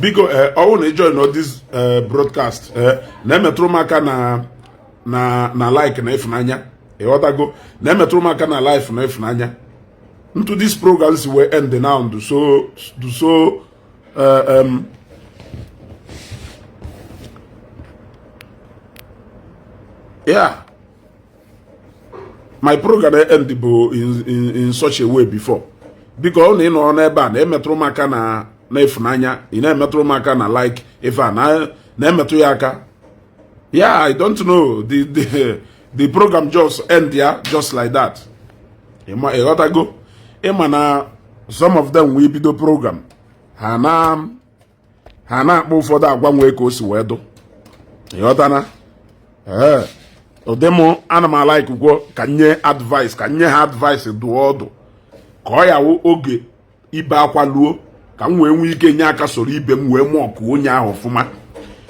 Biko I want to join all this broadcast. Na metro maka na like na ifunanya. Go. Na metro maka na life na ifunanya. Into these programs will end now. Do so yeah. My program ended in such a way before. Because you know na metro maka na ifunanya, metro maka na like na metro yaka. Yeah, I don't know. The program just end there just like that. Go. Some of them will be the program. Hana move for that one way course wedo. Yotana. Odemo anama like go kanye advice do odo. Koya wo oge ibe akwa luo ka m wee ike nye aka soro ibe m wee mo ku onye ahụ fuma.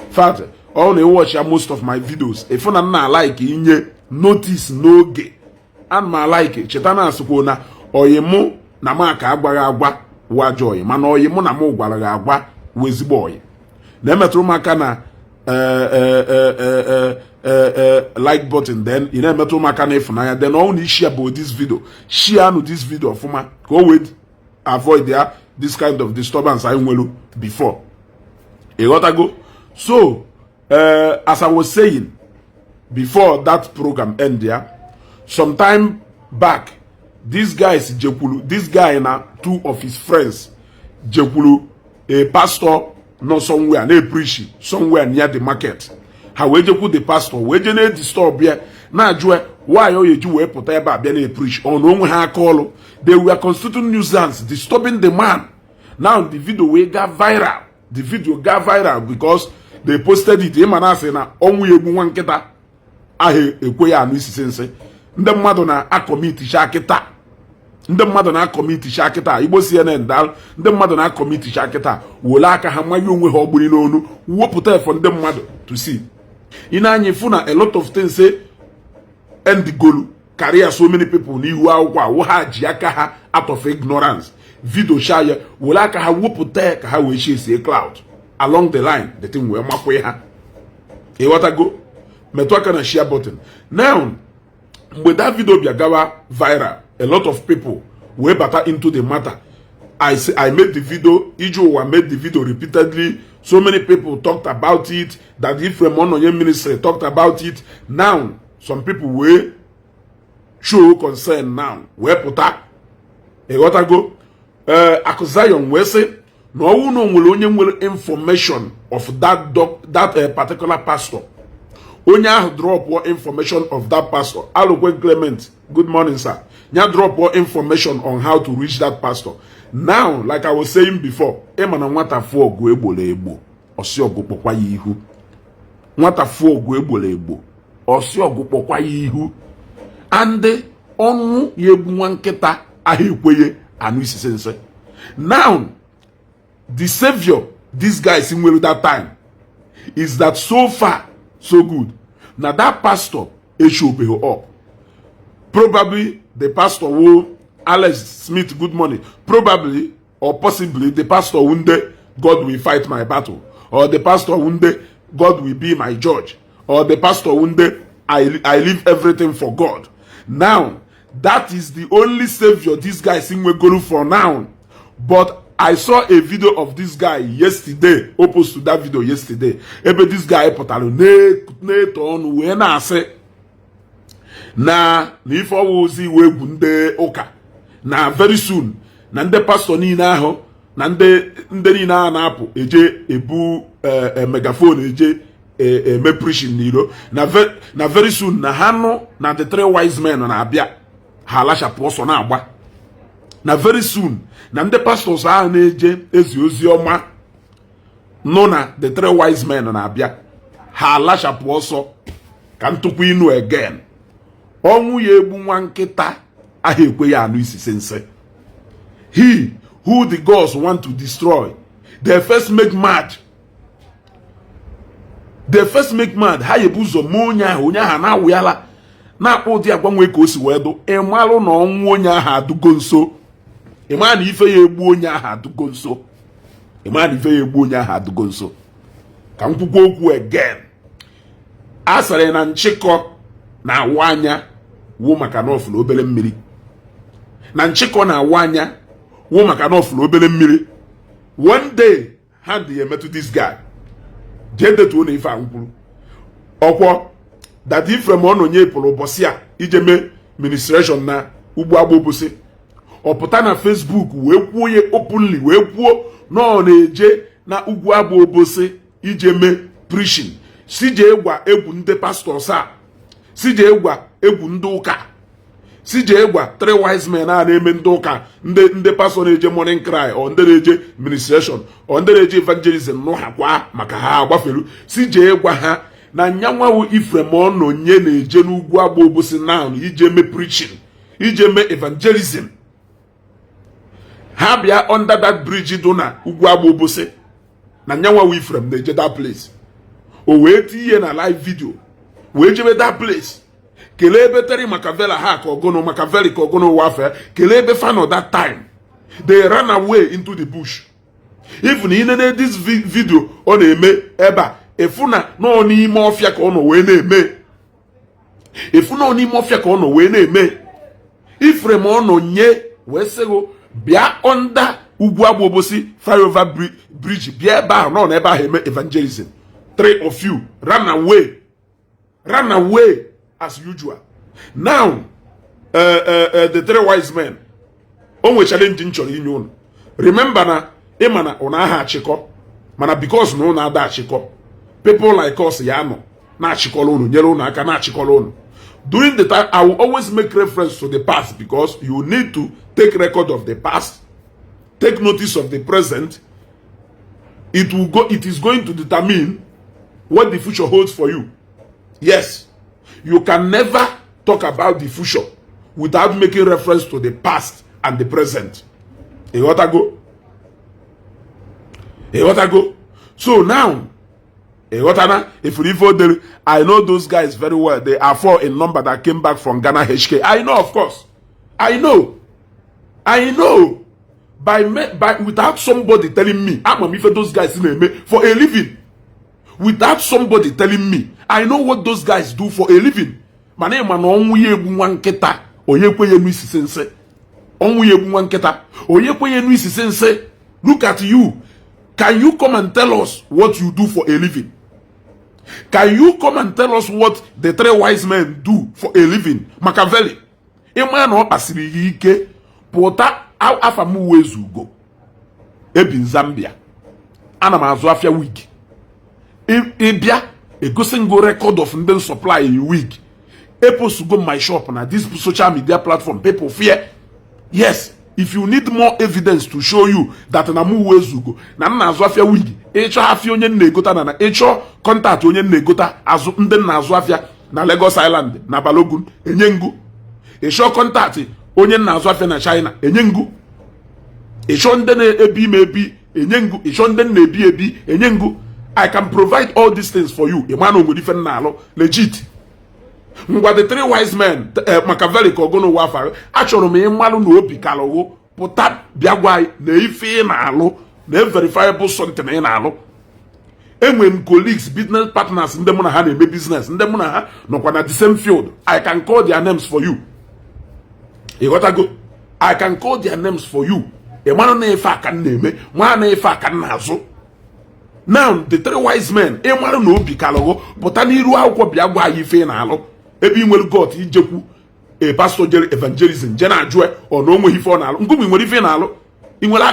Fact, all they watch most of my videos. If you na like inye notice n'oge. Anama like chetana asukwo na oyemu na maka agbara agba wajoy mana oyemu na mo gwara agba wezigbo oyi. Na emetru maka na like button, then you know metro makana ifunanya, then only share about this video. Share no this video fuma. Go with avoid there this kind of disturbance I will before. You got to go. So as I was saying before that program end there, some time back, this guy is Jekulu, this guy and two of his friends, Jekulu, a pastor, not somewhere, they preach somewhere near the market. How we put the pastor, we just disturb here. Now, why are you put a preach on one call? They were constituting nuisance, disturbing the man. Now the video we got viral. The video got viral because they posted it. Him and I say na only one keta. Ahe ekweya anu isi sense. Ndị mmadụ na akomiti shakita. Ndị mmadụ na akomiti shakita. Igbo CNN dal. Ndị mmadụ na akomiti shakita. Wola aka ha mayu onwe ha ogbuni n'onu. Wopụta for ndị mmadụ to see. Inanye funa a lot of things say end golu career so many people n'ihu akwụkwọ wo ha ji aka ha out of ignorance. Video share wola aka ha wopụta ka ha wee chase a cloud along the line the thing wee makwe ha. E wata go metụ aka na share button. Now when that video biagawa viral, a lot of people were bata into the matter. I made the video, Ijowa made the video repeatedly. So many people talked about it, that if Remononye ministry talked about it. Now, some people will show concern now. Where puta? E gotta go. Akuzayon we say, no one will information of that particular pastor. Onya drop more information of that pastor. Alokwe Clement, good morning, sir. Nya drop more information on how to reach that pastor. Now, like I was saying before, emana nwata fu ogu egbole egbo, osi ogu pokwa ihu. Nwata fu ogu egbole egbo, osi ogu pokwa ihu. Ande onu yegbu nwanketa ahikweye anu isi sense. Now, the savior this guy is in with that time is that so far so good. Now that pastor should be up. Probably the pastor will Alex Smith, good morning. Probably or possibly the pastor one day God will fight my battle, or the pastor one day God will be my judge, or the pastor one day I leave everything for God. Now that is the only savior this guy sing we go for now. But I saw a video of this guy yesterday, opposed to that video yesterday. Ebe this guy potalo ne ton we na ase na if owozi we bunde oka na very soon na nde pastor ni na aho na nde ni na apụ eje ebu megaphone eje me preaching nilo na very soon na hano na the three wise men na abia halasha poso na agba na very soon na ndị pastors ahụ na-eje ezi ozi ọma nọ na the three wise men na abịa ha alachapụ ọsọ ka ntụkwu inu again. Ọnwụ ya egbu nwa nkịta ahụ ekwe ya anụ isi sense. He who the gods want to destroy, they first make mad. They first make mad. Ha yebu ụzọ ma onye ahụ na-awụ yala na-akpọ ụdị agwa nwe ka o si wee dụ ịmalụ na ọnwụ onye ahụ adụgo nso. Imani ife ye egbu onye aha adugo nso. ịma ife ya egbu onye ahụ adịgo nso. Ka m kwukwa okwu again. A sịrị na nchịkọ na-awụ anya wụ maka na ọfụrụ obere mmiri. Na nchịkọ na-awụ anya wụ maka na ọfụrụ obere mmiri. One day ha dị ya emetụ this guy. Jee detuo na ife a nkwuru. Ọkwọ that Ifrem Ononye pụrụ ụbọchị a ije mee ministration na ugbo agbobosi. Ọ pụta na Facebook wee kwuo ya openly wee kwuo na ọ na-eje na ugwu agbobosi ije mee preaching. Si jee gwa egwu ndị pastors a. Si jee gwa egwu ndị ụka. Si jee gwa three wise men a na-eme ndị ụka ndị pastor na-eje morning cry ọ ndị na-eje ministration ọ ndị na-eje evangelism nụ ha kwa maka ha agbafelu. Si jee gwa ha na nyanwawu Ifrem Ononye na-eje n'ugwu agbobosi now ije mee preaching ije mee evangelism. Ha bịa under that bridge do na ugwu agbobosi na nyanwawu Ifrem na-eje that place. O wee tinye na live video wee jebe that place. Kelee ebe Terry Makavela ha ka ogono Makaveli ka ogono warfare. Kelee ebe Fano that time. They ran away into the bush. Even in this video ọ na-eme ebe a efuna no n'ime ọfịa ka ọ nọ wee na-eme. Efuna n'ime ọfịa ka ọ nọ wee na-eme. Ifrem Ononye wee sego bịa under ugwu agbobosi flyover bridge bịa ebe ahụ nọ n'ebe ahụ eme evangelism. 3 of you ran away as usual. Now the 3 wise men onwe challenge nchọrọ inye unu. Remember na ịma na aha achịkọ mana because na unu ada achịkọ people like us ya nọ na-achịkọrọ unu nyere unu aka na-achịkọrọ unu. During the time I will always make reference to the past because you need to take record of the past, take notice of the present. It is going to determine what the future holds for you. Yes, you can never talk about the future without making reference to the past and the present. You got to go. So now, if you vote, I know those guys very well. They are 4 in number that came back from Ghana HK. I know, of course. I know. Without somebody telling me, I'm if those guys for a living. Without somebody telling me, I know what those guys do for a living. My name is Onwuye Oyekwe Nuisi Sense. Oyekwe Nuisi Sense. Look at you. Can you come and tell us what you do for a living? Can you come and tell us what the 3 wise men do for a living? Makaveli. Emano pasiri ike pota afamu wezugo. Ebi Zambia. Ana mazu afia wig. Ebia go record of ndị supply a week. People to go my shop na this social media platform. People fear. Yes, if you need more evidence to show you that na mu wezugo na na-azụ afia week, ịchọ afia onye na-egota na ịchọ contact onye na-egota azụ ndị na-azụ afia na Lagos Island na Balogun enye ngu. Ịchọ contact onye na-azụ afia na China enye ngu. Ịchọ ndị na-ebi mebi enye ngu. Ịchọ ndị na-ebi enye ngu. I can provide all these things for you. Emmanuel go different nalo legit. Ngwa the 3 wise men Makaveli ka ogono wafare achọrọ m ịmalụ na obi kalowo pụta bịagwa na ife na alụ na verifiable something na alụ. Enwe m colleagues, business partners ndị mụ na ha na-eme business ndị mụ na ha nọkwa na the same field. I can call their names for you. Go. I can call their names for you. Emmanuel na ife aka na-eme, nwa na ife aka na-azụ. Now the 3 wise men ịmarụ na obi kalogo pụta n'iru akwụkwọ bịa gwa anyị ife na alụ ebe ị nwere God ijekwu a pastor jere evangelism je na-ajụ ọ na onwe ife ọ na-alụ ngụmụ nwere ife na alụ ị nwere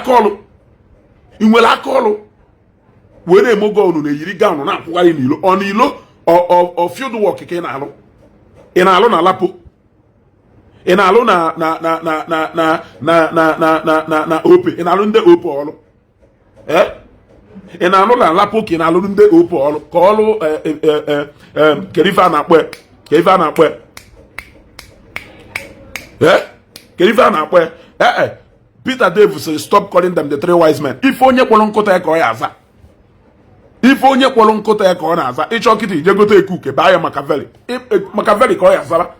aka ọlụ were emogo ọnụ na-eyiri gown na-akwụgharị n'ilo ọ n'ilo ọ field work ka ị na-alụ na lapo ị na-alụ na ope ị na-alụ ndị ope ọlụ ị na-alụ na lapo ka ị na-alụ ndị ope ọlụ ka ọlụ kerife a na-akpọ Peter Davis said stop calling them the 3 wise men. If onye kwọrọ nkụta ya ka ọ ya aza ịchọ kịta ije gote ekuke baa ya Makaveli ka ọ ya azara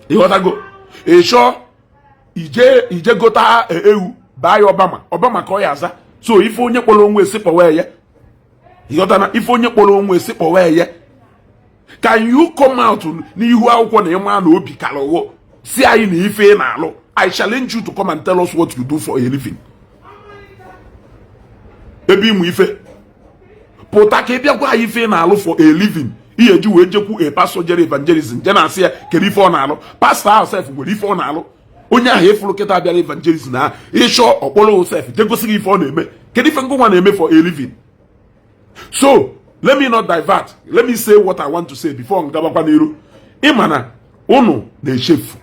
ịghọtago ịchọ ije gota ewu baa ya Obama ka ọ ya aza So if onye kpọrọ onwe sikpọwe ya, ịghọta na if onye kpọrọ onwe sikpọwe ya, can you come out n'ihu akwụkwọ na ịma na obi kalụghụ si anyị na ife na-alụ? I challenge you to come and tell us what you do for a living. Ebe ịmụ ife pụta ka ị bịakwa anyị ife na-alụ for a living. Ihe ji wee jekwu a pastor jere evangelism je na-asị ya kedu ife ọ na-alụ. Pastor ahụ sef nwere ife ọ na-alụ. Onye ahụ efuru kịta bịara evangelism na ịchọ ọkpọrọ sef je gosi gị ife ọ na-eme. Kedu ife ngụnwa na-eme for a living? So let me not divert. Let me say what I want to say before ngabakwa n'iru. Ịmana unu na-echefu,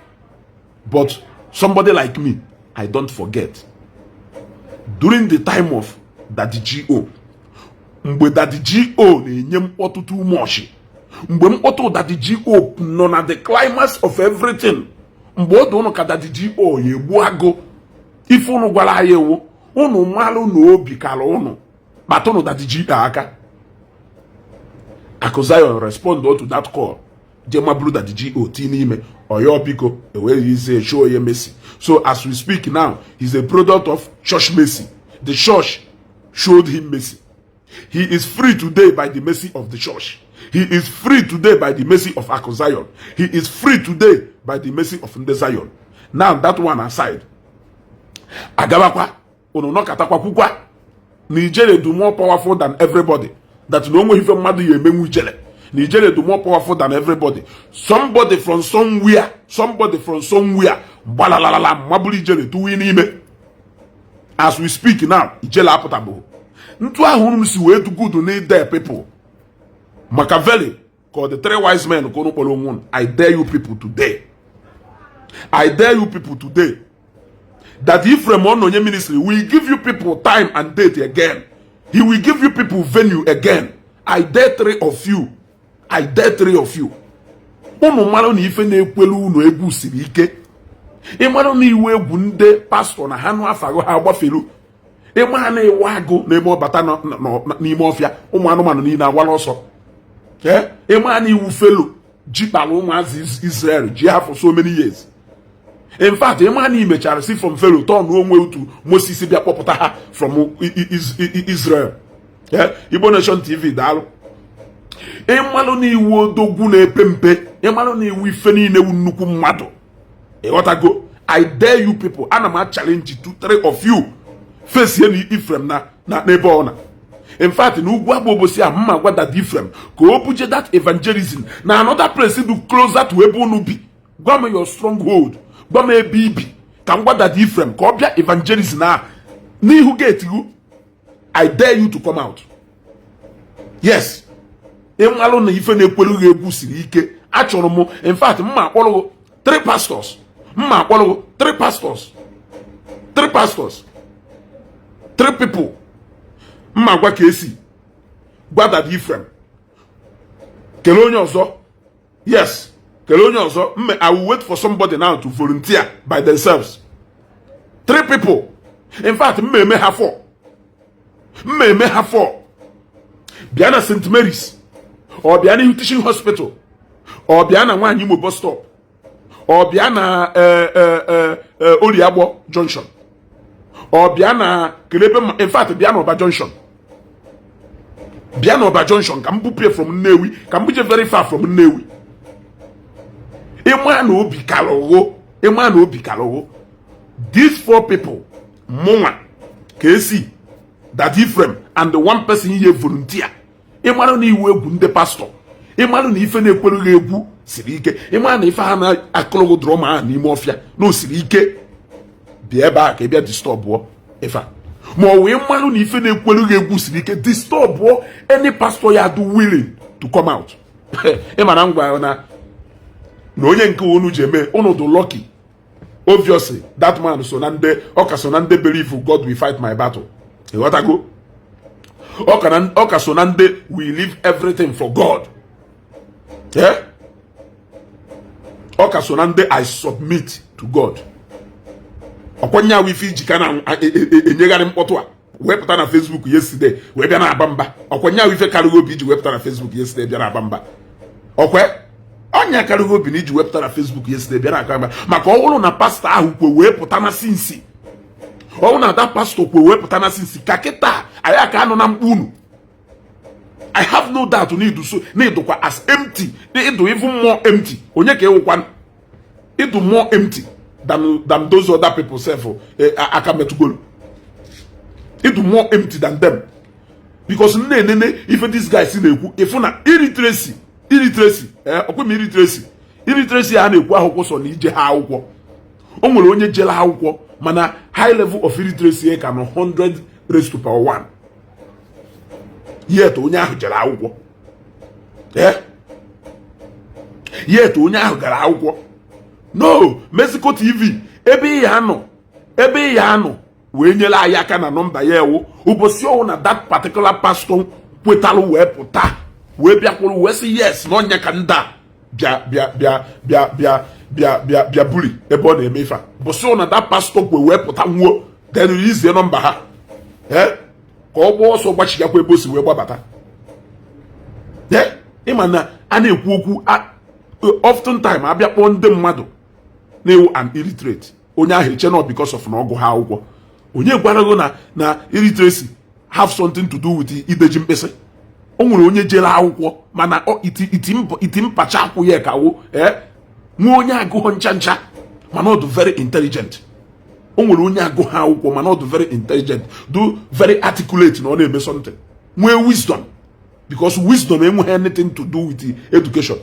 but somebody like me, I don't forget. During the time of Daddy G.O., mgbe Daddy G.O. na-enye mkpọtụ too much, mgbe mkpọtụ Daddy G.O. nọ na the climax of everything, mgbe ọ dị unu ka Daddy G.O. ya egbu agụ, ife unu gwara anyị ewu unu malụ na obi kala unu kpata unu Daddy G.O. aka. Akụ Zion respond to that call. Jema blue Daddy G.O. tinime oyo biko where he say show ye mercy. So as we speak now, he's a product of church mercy. The church showed him mercy. He is free today by the mercy of the church. He is free today by the mercy of Akụ Zion. He is free today by the mercy of Ndi Zion. Now that one aside, agabakwa unu no katakwa kwukwa Nigeria do more powerful than everybody. That no one even madu ye menwu ijele. Nigeria do more powerful than everybody. Somebody from somewhere, balalalala, mabuli ijele to win ime. As we speak now, ijele apotable. Ntu ahunu si we to good need their people. Machiavelli called the three wise men. I dare you people today. I dare you people today. That if from on your ministry, we give you people time and date again. He will give you people venue again. I dare three of you. I dare three of you. Unu maro na ife na-ekwelu unu egwu siri ike. Ị maro na iwe egwu ndị pastor na hanu afago ha agbafelu. Ị ma na iwe agụ na eme ọbata n'ime ọfịa ụmụ anụmanụ niile agwala ọsọ. Ị ma na iwu felu jikpalụ ụmụazị Israel ji ha for so many years. In fact, ị ma na imechara si from Pharaoh turn onwe otu Moses bịa kpọpụta ha from Israel. Igbo Nation TV daalụ. Ịmalụ na iwu odogwu na-epe mpe, ịmalụ na iwu ife niile wu nnukwu mmadụ. Ịghọtago, I dare you people, ana m challenge to three of you face ye ni Ifrem na n'ebe ọ na. In fact, na ugwu agba obosi a mma gwa Daddy Ifrem ka o buje that evangelism na another place do closer to ebe unu bi. Gwa me your stronghold, gwa me ebe ibi ka m gwa Daddy Ifrem ka ọ bịa evangelism na n'ihu gate you. I dare you to come out. Yes. Ịmalụ na ife na-ekwelu gị egwu siri ike. Achọrọ m, in fact, mma akpọrọ three pastors. Mma akpọrọ three pastors. Three people. Mma gwa ka esi gwa Daddy Ifrem. Kele onye ọzọ. Yes. Kele onye ọzọ. I will wait for somebody now to volunteer by themselves. Three people. In fact, mmemme ha four. Biana St. Mary's. Or Biana Teaching Hospital. Or Biana Nwanyi Imo bus stop. Or Biana Oliabo Junction. Or Biana Kelebe, in fact, Biana Oba Junction. Biana Oba Junction. Kambupe from Nnewi. Kambuje very far from Nnewi. Emmanuel Obi Kalowo. These four people, Moma, KC, Daddy Ifrem, and the one person here volunteer. Emmanuel ni iwe egwu ndị pastor. Emmanuel na ife na-ekwelu egwu siri ike. Emmanuel na ife ha na akọlọgo drama n'ime ọfịa no siri ike. Bịa ebe a ka bịa disturb ife. Ma ọ wee Emmanuel na ife na-ekwelu egwu siri ike disturb any pastor ya do willing to come out. Emmanuel ngwa na onye nke unu jeme unu do lucky. Obviously that man so na ndị ọka so na ndị believe God will fight my battle. You got to go? Oka sonande, we leave everything for God. Yeah? Oka sonande, I submit to God. Okwanya we fi jikana enyegari mkpotwa. Wepụta na Facebook yesterday, we bịa na abamba. Okwanya we fe karugo biji wepụta na Facebook yesterday bịa na abamba. Okwe? Onya karugo biji wepụta na Facebook yesterday bịa na abamba. Maka ọwụlụ na pastor ahụ kwe wepụta na sinsi. Oh, now that pastor will wear patana since kaketa. I can't na mpunu. I have no doubt to need to so need to as empty. It do even more empty. Onyeke one. It do more empty than those other people say for akametugolo. It do more empty than them. Because if this guy see if na illiteracy, illiteracy a na-ekwu akwụkwọ so na ije ha akwụkwọ. O nwere onye jela ha akwụkwọ mana high level of illiteracy ka no 100 raised to power 1. Yet onye ahụ jere akwụkwọ. Yet onye ahụ gara akwụkwọ. No, Mexico TV ebe ya anọ wee nyela anyị aka na nọmba ya ewu ụbọchị ọwụ na that particular pastor kwetalụ wee pụta wee bịakwuru wee sị yes na ọnya ka nda bịa buli ebe ọ na-eme ife a ụbọchị ọwụ na that pastor wee pụta nwuo then izie nọmba ha ka ọ gbaa ọsọ gbachigakwa ebe o si wee gbabata ịma na a na-ekwu okwu often time abịa kpọọ ndị mmadụ na-ewu an illiterate onye ahụ eche not because of na ọgụ ha akwụkwọ onye gwarago na illiteracy have something to do with ideji mkpịsị o nwere onye jere akwụkwọ mana iti mpacha akwụ ya ka wo nwa onye agụghọ ncha mana ọ dị very intelligent o nwere onye agụ ha akwụkwọ mana ọ dị very intelligent do very articulate na ọ na-eme something nwee wisdom because wisdom enweghị anything to do with education.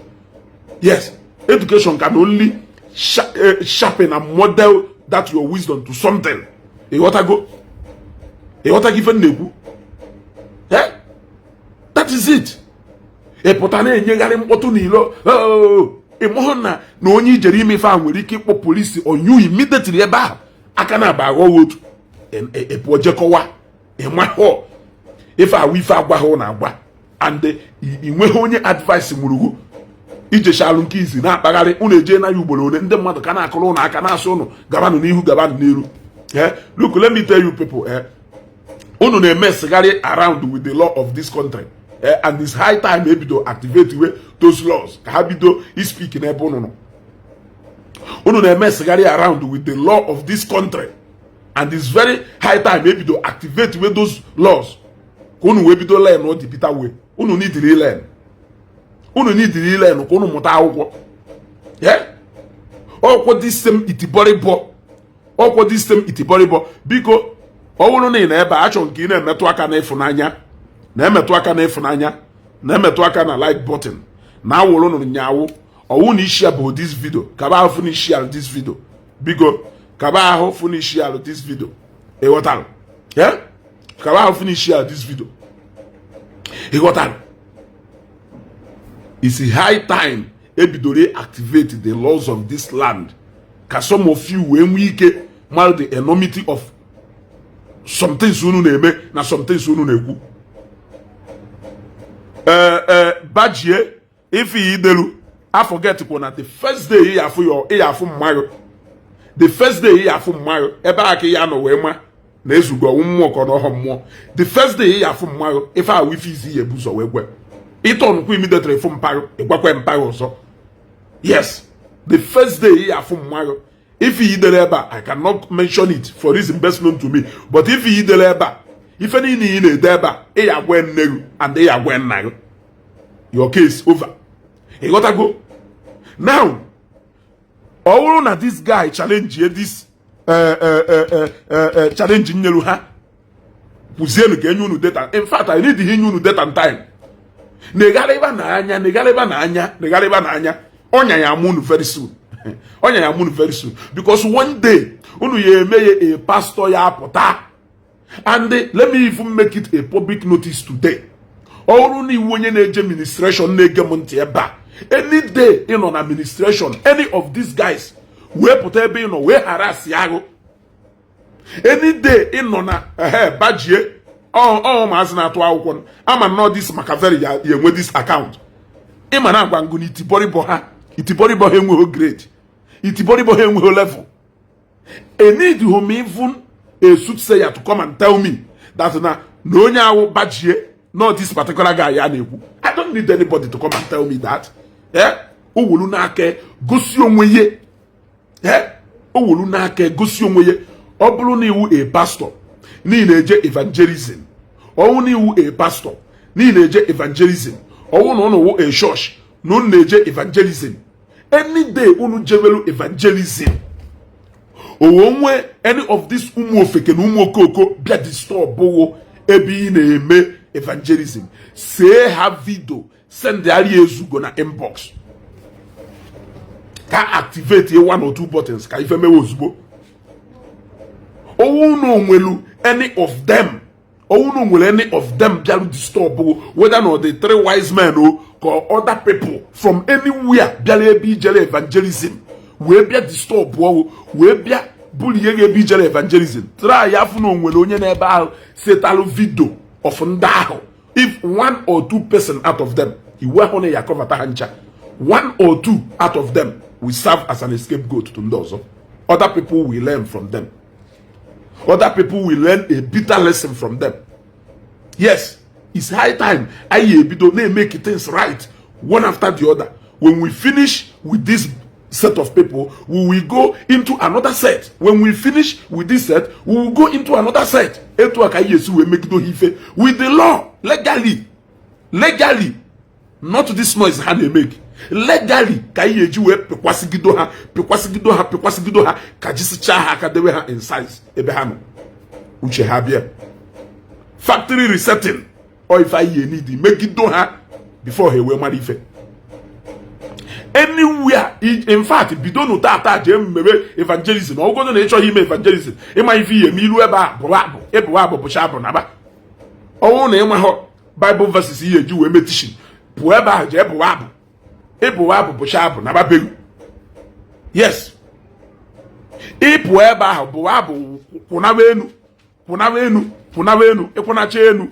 Yes, education can only sharpen and model that your wisdom to something. That is it. Na onye ijere ime ife a nwere ike ịkpọ polisi on you immediately ebe ahụ aka na aba aghọ otu epojekọwa ịmahụ ife awa ife agwaghị na agwa and inweghị onye advice nwurugo ijechalụ nke izi na-akpagharị unu eje na ya ugboro ole ndị mmadụ ka na-akụrụ ụnụ aka na-asị ụnụ gabanụ n'ihu gabanụ n'iru. Look, let me tell you people, unu na-emesịgharị around with the law of this country, and it's high time maybe to activate those laws ka ha bido speak n'ebe unu nọ. Unu na-emesịgharị around with the law of this country, and it's very high time maybe to activate those laws ka unu wee bido learn what the Peter way. Unu need to learn. Unu need to learn ka unu mụta akwụkwọ. Ọkwọ this same itiboribo. Ọkwọ this same itiboribo. Biko ọ bụrụ na ị na-ebe achọ nke ị na-emetụ aka n'ịfụnanya na-emetụ aka n'ịfụnanya na-emetụ aka na like button na awụrụ nụ nyaawụ ọwụ na ishia bụ this video kaba ahụ fụ na ishia this video biko kaba ahụ fụ na ishia this video ịghọtara kaba ahụ fụ na ishia this video ịghọtara. It's high time ebidoro activate the laws of this land ka some of you wee nwee ike mara the enormity of some things unu na-eme na some things unu na-ekwu. Bajie ife idelu I forget kwa na the first day ị afụ mmayo the first day ị afụ mmayo ebe aka ya no wee ma na ezugo mmụọ ka no ho mmụọ the first day ị afụ mmayo ife a wifi izi ye buzo wee gwe iton kwa immediately fụ mpayo ịgbakwa mpayo ọzọ. Yes, the first day ị afụ mmayo if he did eba, I cannot mention it for reason best known to me. But if he did eba, if any in a deba, when negu and they are when now, your case over. He gotta go. Now, all na this guy challenge this challenging Neruha. Puzienu genyunu data. In fact, I need the new date and time. Negaleba na anya. Onya ya moon very soon. Onya ya moon very soon. Because one day, unu ye meye a pastor ya pota. And let me even make it a public notice today. Oruni wonye neje administration nege monti eba. Any day in on administration, any of these guys we put ebe in we harass yago. Any day in on badge maazị na-atụ akwụkwọ ama nọ this Machiavelli ya enwe this account ịma na agwa ngụ itiboribo ha enweghị grade itiboribo ha enweghị level. I need him even a soothsayer to come and tell me that na onye awụ bajie not this particular guy ya na-ekwu. I don't need anybody to come and tell me that. O wulu n'aka gosi onwe ye. O wulu n'aka gosi onwe ye. ọ bụrụ na iwu a pastor niile eje evangelism ọwụ na iwu a pastor niile eje evangelism ọwụ na unu wụ a church na unu na-eje evangelism any day unu jewelu evangelism onwe any of this ụmụ ofeke na ụmụ okoko bịa disturb wo ebe ị na-eme evangelism see ha video send ari ezugo na inbox ka activate one or two buttons ka ife mewe ozugbo owu no nwelu any of them bịaru disturb whether or the three wise men or other people from anywhere bịara ebe ijere evangelism wee bịa disturb wee bịa bully ebe ijere evangelism try ya fụ na onwere onye n'ebe ahụ setalụ video of ndị ahụ if one or two person out of them iwe hụ na ya kọvata ha ncha one or two out of them will serve as an scapegoat to ndị ọzọ. Other people will learn from them. Other people will learn a bitter lesson from them. Yes, it's high time I don't make things right one after the other. When we finish with this set of people, we will go into another set. When we finish with this set, we will go into another set. With the law, legally, not this noise they make. Legally, pekwasigido ha, kajisicha ha kadewe ha in size. Ebehano. Uche habia. Factory resetting. Or if I need make it do ha before he will marife. Anywhere, in fact, bidono tata jem evangelism. Or go to nature him evangelism. It might be a milu eba bushabo naba. Oh, name Bible verses here, you meditation. Pueba jebuabu. Ebuabu bushabo naba begu. Yes. Ipueba buabu punawenu, epunachenu.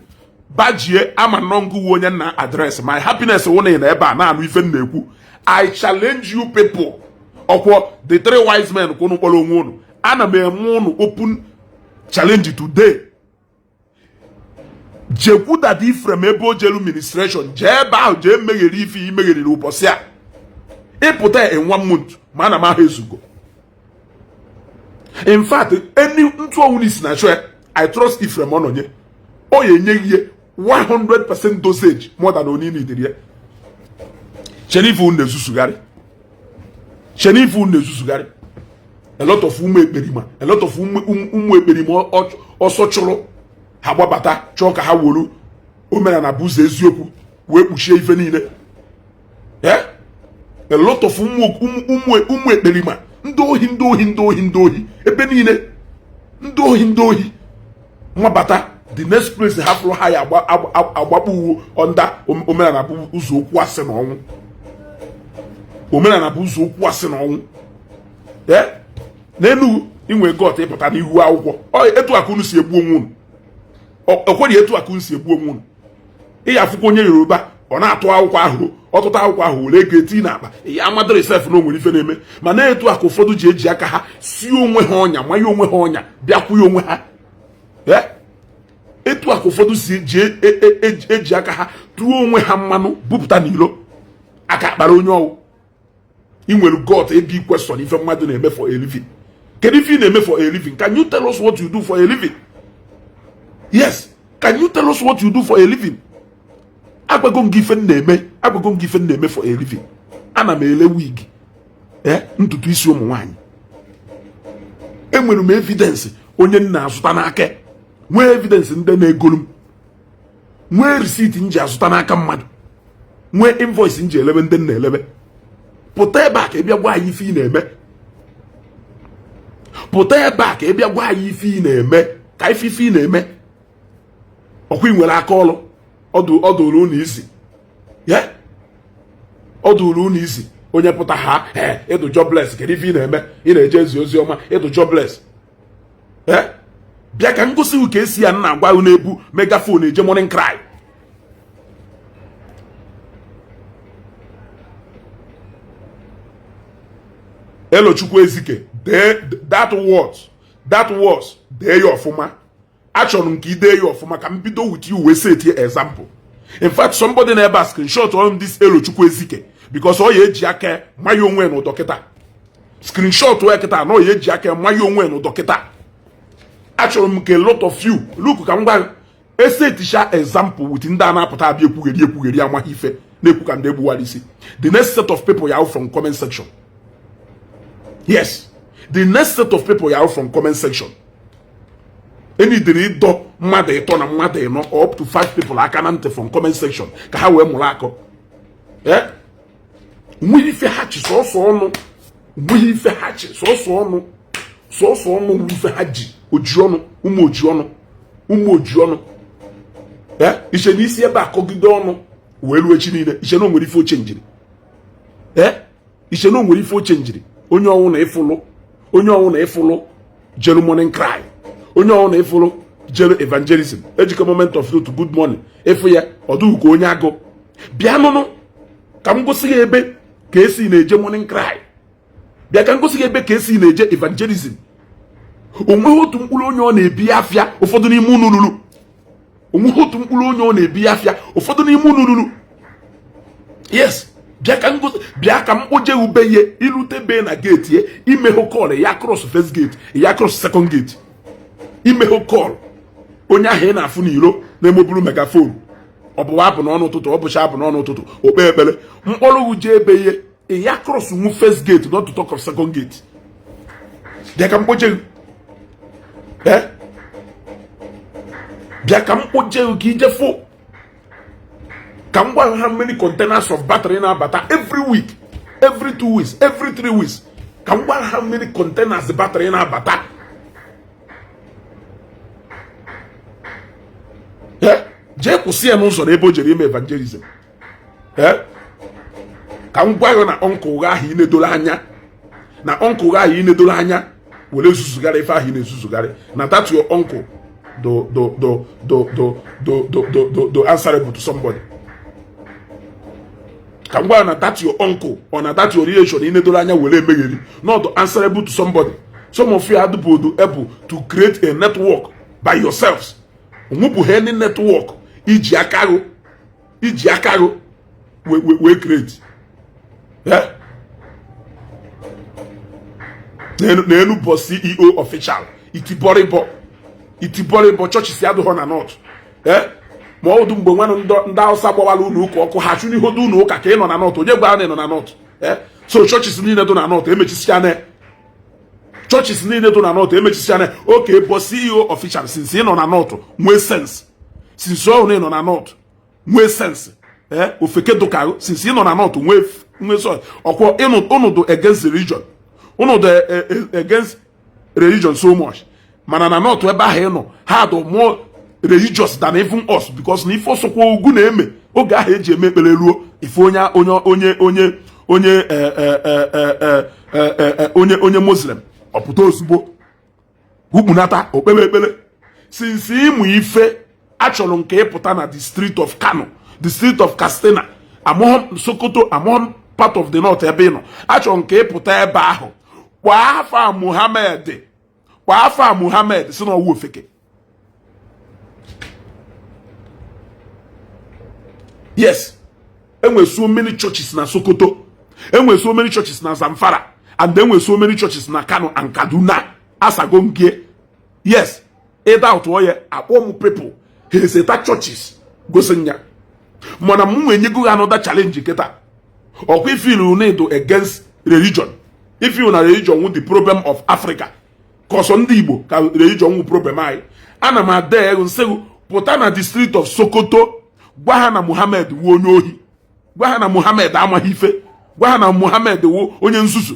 Bajie ama nongu wonye na address. My happiness wone na eba na anu ife na-ekwu. I challenge you people. Okwo the three wise men kono kpolo nwonu. Ana me emu open challenge today. Jekwu that from ebo jelu ministration. Jeba je megeri ifi megeri ubosi a. Ipụta in 1 month. Mana ma hezugo. In fact, any ntu owunis na shwe, I trust Ifrem ononye. Oye nye 100% dosage more than oni need here. Shenifu unde susugari. A lot of umu ekperima. A lot of umu ekperima osochoro. Hababata choka ha wolu. Omenala buze Ezeaku we kpuchie ife niile. Yeah? A lot of umu ekperima. Ndohi. Ebe niile. Ndohi. Mwabata. The next place they have to hire agbapu under omenala bu uzo okwu ase na onwu. Omenala bu uzo okwu ase na onwu. Eh? N'enu inwe God ịpụta n'ihu akwụkwọ. Etu akunu si egbu onwu. Okwedi etu akunu si egbu onwu. Iya akwụkwọ onye Yoruba, ọ na-atụ akwụkwọ ahụ, ọtụtụ akwụkwọ ahụ were ego eti na-akpa. Ya amadoro self na onwere ife na-eme. Ma na-etu aka ụfọdụ ji eji aka ha si onwe ha ọnya, ma ya onwe ha ọnya, bịakwuo onwe ha. Eh? Etu aka ụfọdụ si eji aka ha tụọ onwe ha mmanụ bupụta n'ilo aka akpara onye ọwụ. I nwere God ebi question ife mmadụ na-eme for a living. Kedu ife ị na-eme for a living? Can you tell us what you do for a living? Yes. Can you tell us what you do for a living? Agbago m ife na-eme for a living. Ana m ele wig. Ntutu isi ụmụ nwaanyị. Enwere m evidence onye na-azụta n'aka. Nwee evidence ndị na-egolu m. Nwee receipt nji azụta n'aka mmadụ. Nwee invoice nji elebe ndị na-elebe. Pụta ebe a ka ị bịa gwa anyị ife ị na-eme. Pụta ebe a ka ị bịa gwa anyị ife ị na-eme. Ka ife ị na-eme. Ọkwa ị nwere aka ọlụ. Ọdụrụ unu isi. Yeah? Ọdụrụ unu isi. Onye pụta ha, ịdụ jobless. Kedu ife ị na-eme? Ị na-eje ezi ozi ọma, ịdụ jobless. Bịa ka ngosi u ka esi ya nna agwa unu ebu megaphone eje morning cry. Elochukwu Ezike, that was dee ya ọfụma. Achọrọ m ka ide ya ọfụma ka m bido with you we set here example. In fact, somebody never screenshot on this Elochukwu Ezike because ọ ya eji aka maya onwe na dọkịta. Screenshot wee kịta na ọ ya eji aka maya onwe na dọkịta. Actually, a lot of you look can go esetisha example with ndana apụta abịa ekwugheri amaghị ife na-ekwu ka ndị egbuwara isi. The next set of people you out from comment section. Yes, the next set of people you out from comment section. Any do mmadụ ịtọ na mmadụ ịnọ up to 5 people aka na ntị from comment section ka ha wee mụrụ akọ. Nwe ife ha chi sọsọ ọnụ, nwe ife ha chi sọsọ ọnụ, sọsọ ọnụ nwe ife ha ji oji ọnụ, ụmụ oji ọnụ. Ishe n'isi ebe akọgide ọnụ wee ruo echi niile. Ishe na o nwere ife oche njiri. Ishe na o nwere ife oche njiri. Onye ọnwụ na ịfụlụ jelu morning cry. Onye ọnwụ na ịfụlụ jelu evangelism. Ejike moment of truth good morning. Efu ya ọdụ ka onye agụ. Bịa nụnụ ka m gosi ya ebe ka esi na-eje morning cry. Bịa ka m gosi ya ebe ka esi na-eje evangelism. Onweghị otu mkpụrụ onye ọ na-ebi afịa ụfọdụ n'ime unu lulu. Onweghị otu mkpụrụ onye ọ na-ebi afịa ụfọdụ n'ime unu lulu. Yes, bịa ka m kpoje ube ihe ilute be na gate ye imehụ call ya cross first gate ya cross second gate. Imehụ call onye ahụ ị na-afụ n'iro na-emoburu megafon. Ọ bụ abụ n'ọnụ ụtụtụ, ọ bụcha abụ n'ọnụ ụtụtụ, okpe ekpere mkpọrọ uje ebe ihe ya cross nwu first gate not to talk of second gate. Bịa ka m kpoje bịa ka m kpoje ka ije fụ ka m gwa how many containers of battery na-abata every week, every 2 weeks, every 3 weeks. Ka m gwa how many containers the battery na-abata. Jee kwụsị ya n'ụzọ na ebe o jere ime evangelism. Ka m gwa ya na ọnkụl ahụ ị na-edoro anya na ọnkụl ahụ ị na-edoro anya were zuzugharị ife ahụ ị na-ezuzugharị na that your uncle do answerable to somebody. Ka m gwa ya na that your uncle or na that your relation ị na-edoro anya were emegheri not answerable to somebody. Some of you are able to create a network by yourselves. Nwụpụ any network iji akago we create. N'enu bụ CEO official itiboribo chọọchị si adụghọ na north. Ma ọ dị mgbe nwanụ ndị Hausa gbawala unu ụka ọkụ ha chụ n'ihodo unu ụka ka ị nọ na north. Onye gwara na ị nọ na north. So chọọchị niile dị na north emechisiana. Churches niile dị na north emechisiana. Okay, bụ CEO official since ị nọ na north nwee sense. Since ọ nọ na north nwee sense. Ofeke dụkarụ since ị nọ na north nwee so ọkwọ unu do against the religion. Unu do against religion so much. Mana na north ebe ahụ ị nọ ha do more religious than even us because na ife ọsọkwa ugwu na-eme oge ahụ eji eme ekpere ruo ife onye Muslim ọpụta ozugbo ukpunata okpere ekpere. Since ịmụ ife achọrọ nke ịpụta na the street of Kano, the street of Katsina, among Sokoto, among part of the north ebe ị nọ achọrọ nke ịpụta ebe ahụ kwa afa Muhammad si na ọwụ ofeke. Yes, enwe so many churches na Sokoto, enwe so many churches na Zamfara, and then we so many churches na Kano and Kaduna asagongie. Yes, either out oye akpọmụ people heseta churches gosinya mana mu enyego another challenge keta okwe feel you need to against religion. If you na religion with the problem of Africa cause Ndi Igbo ka religion with problem ai ana ma there nsegu pụta na the street of Sokoto gwa ha na Muhammad wu onye ohi, gwa ha na Muhammad amaghị ife, gwa ha na Muhammad wu onye nzuzu.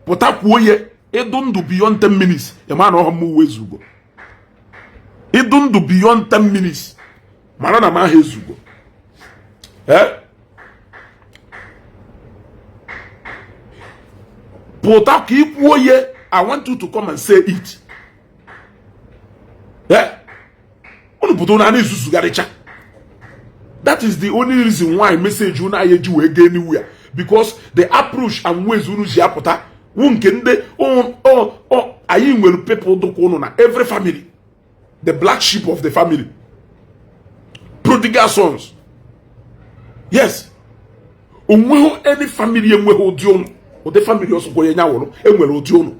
Pụta kwuo ye ịdụ ndụ beyond 10 minutes ema na ọhụm uwe ezugo. Ịdụ ndụ beyond 10 minutes mara na ma ha ezugo. Pụta ka ikwuo ye I want you to come and say it. Unu pụta na na-ezuzugharịcha. That is the only reason why message una yeji we go anywhere, because the approach and ways unu ji apụta nke ndị anyị nwere people dụkwa unu na every family, the black sheep of the family, prodigal sons. Yes, onweghị any family enweghị ụdị unu, ụdị family ọsọ kwenye nyawụrụ enwere ụdị unu.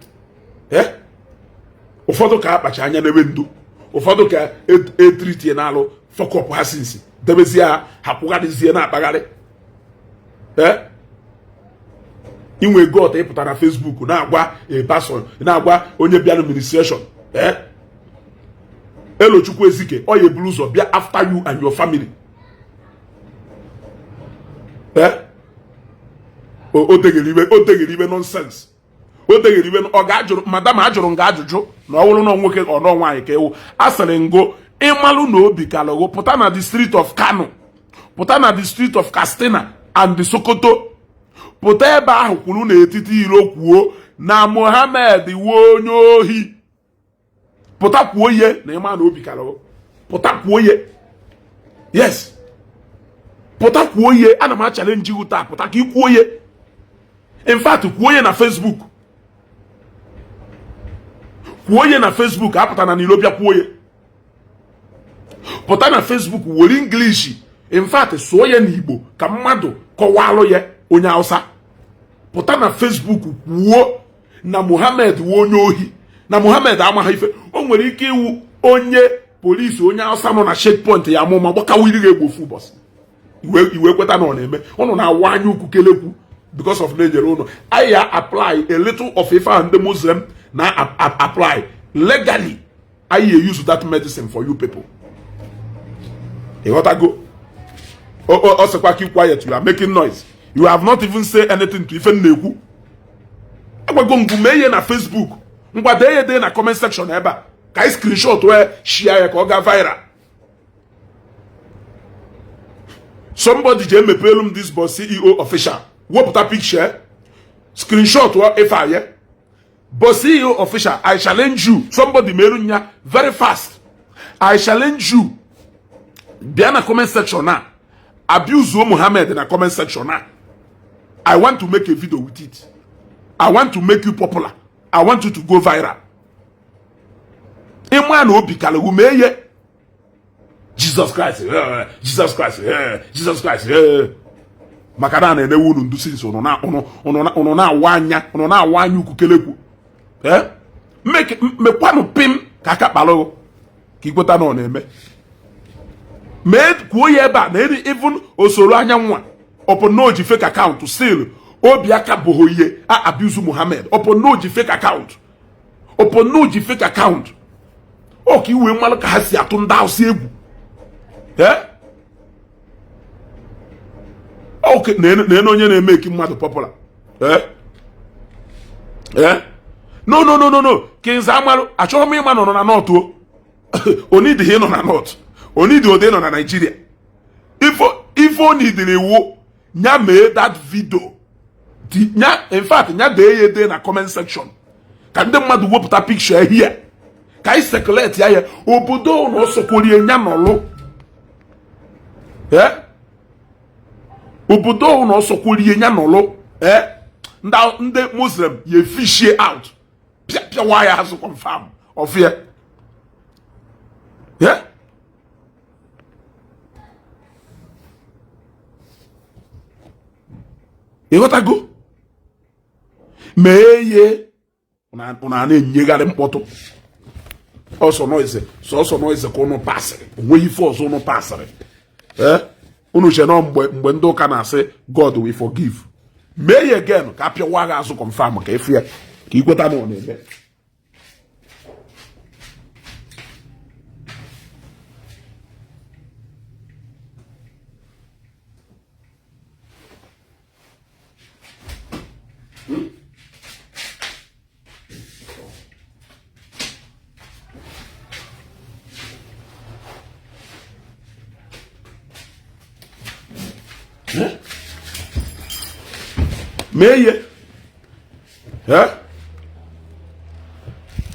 ụfọdụ ka akpacha anya n'ebe ndo ụfọdụ ka etritie n'alụ fọkọp ha sinsi debezie ha hapụgharịzie na-akpagharị inwe got ịpụta na Facebook na-agwa pastor na-agwa onye bịa n'administration Elochukwu Ezike ọ ya eburu ụzọ bịa after you and your family o tegere ibe nonsense o tegere ibe ọ ga-ajụrụ madam ajụrụ nga ajụjụ na ọ bụrụ na nwoke ọ nọ nwaanyị ka ewu asịrị ngo ịmalụ na obi kalụgo pụta na the street of Kano pụta na the street of Katsina and the Sokoto pụta ebe ahụ kwuru n'etiti iro kwuo na Mohammed wuo onye ohi pụta kwuo ihe na ịma na obi kalụgo pụta kwuo ihe yes pụta kwuo ihe ana m challenge gị taa pụta ka ị kwuo ihe in fact kwuo ihe na Facebook kwuo ihe na Facebook apụta na n'ilobịa kwuo ihe pụta na Facebook were English in fact sụọ ya n'Igbo ka mmadụ kọwalụ ya onye Hausa pụta na Facebook kwuo na Mohammed wuo onye ohi na Mohammed amaghị ife o nwere ike iwu onye polisi onye Hausa nọ na checkpoint ya amụma gbakawa iri ga-egbofu ụbọchị iwe kweta na ọ na-eme ụnụ na-awa anya ukwu kelekwu because of na-ejere ụnụ anyị ya apply a little of ife ahụ ndị Muslim na apply legally anyị use that medicine for you people ịghọtago ọ sịkwa keep quiet you are making noise you have not even say anything to ife na-ekwu agwago ngwu mee ihe na Facebook ngwa dee ya dee na comment section ebe a ka anyị screenshot wee share ya ka ọ gaa viral somebody je emepelu m this boss CEO official wepụta picture screenshot ife aye boss CEO official I challenge you somebody meru nya very fast I challenge you bịa na comment section na abuse Mohammed na comment section na I want to make a video with it I want to make you popular I want you to go viral ịma na obi kalụ mee ihe Jesus Christ Jesus Christ Jesus Christ maka na na-enewu unu ndusi nso unu na-awa anya ukwu kelekwu mekwanụ pim ka aka kpalụ ka ikweta na ọ na-eme mee kwuo ya ebe a na even osoro anya nwa ọpụnoji fake account still obi aka bụghị ihe a abuse Mohammed ọpụnoji fake account ọpụnoji fake account ọ ka iwe mmalụ ka ha si atụ ndị Hausa egwu okay na onye na-eme eki mmadụ popular no Kings amarụ achọghị m ịma nọ na north o onidi he nọ na north onidi ode nọ na Nigeria ifo onidiri iwu nya mee that video in fact nya dee ya ede na comment section ka ndị mmadụ wepụta picture here ka anyị circulate ya obodo na osokorie nya nọlụ obodo na osokorie nya nọlụ ndị Muslim ye fishie out pia waya has confirm of here ịghọtago mee ihe una na-enyegharị mkpọtụ ọsọ noise ka ụnụ pasịrị onweghị ife ọzọ ụnụ pasịrị unu che nọ mgbe ndị ụka na-asị God will forgive mee ya again ka apịawa gha azụ confirm ka efu ya ka ikweta na ọ na-eme mee ihe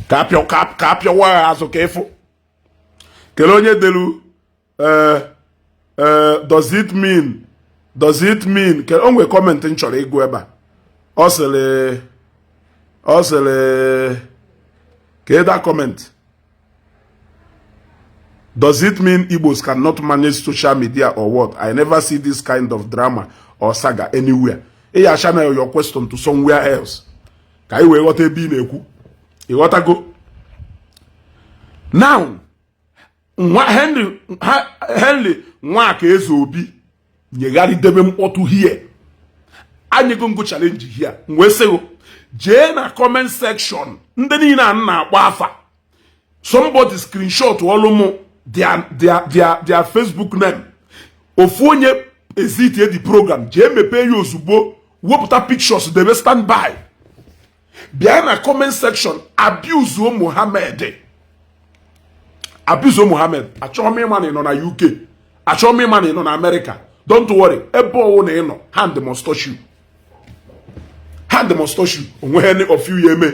ka apịawa ya azụ ka ịfụ kele onye delu does it mean ke o nwere kọmentị m chọrọ ịgụ ebe a ọ sịrị ka eda kọmentị does it mean Igbos cannot manage social media or what? I never see this kind of drama or saga anywhere. Eya channel your question to somewhere else. Ka I wee ghọta ebe ị na-ekwu. Ị ghọtago? Now, Henry Nwaka Ezeobi nyegari debe mkpọtụ here. Anyị go challenge here. Mwe sego, jee na comment section. Ndị niile na-akpọ afa. Somebody screenshot olumo their Facebook name. Ofu onye ezitie the program. Jee mepe ya ozugbo. Wepụta pictures debe stand by. Bịa na comment section. Abuse Mohammed. Abuse Mohammed. Achọghị m ịma na ị nọ na UK. Achọghị m ịma na ị nọ na America. Don't worry. Ebe ọwụ na ị nọ. Hand must touch you. Hand must touch you. Onwe any of you yeme.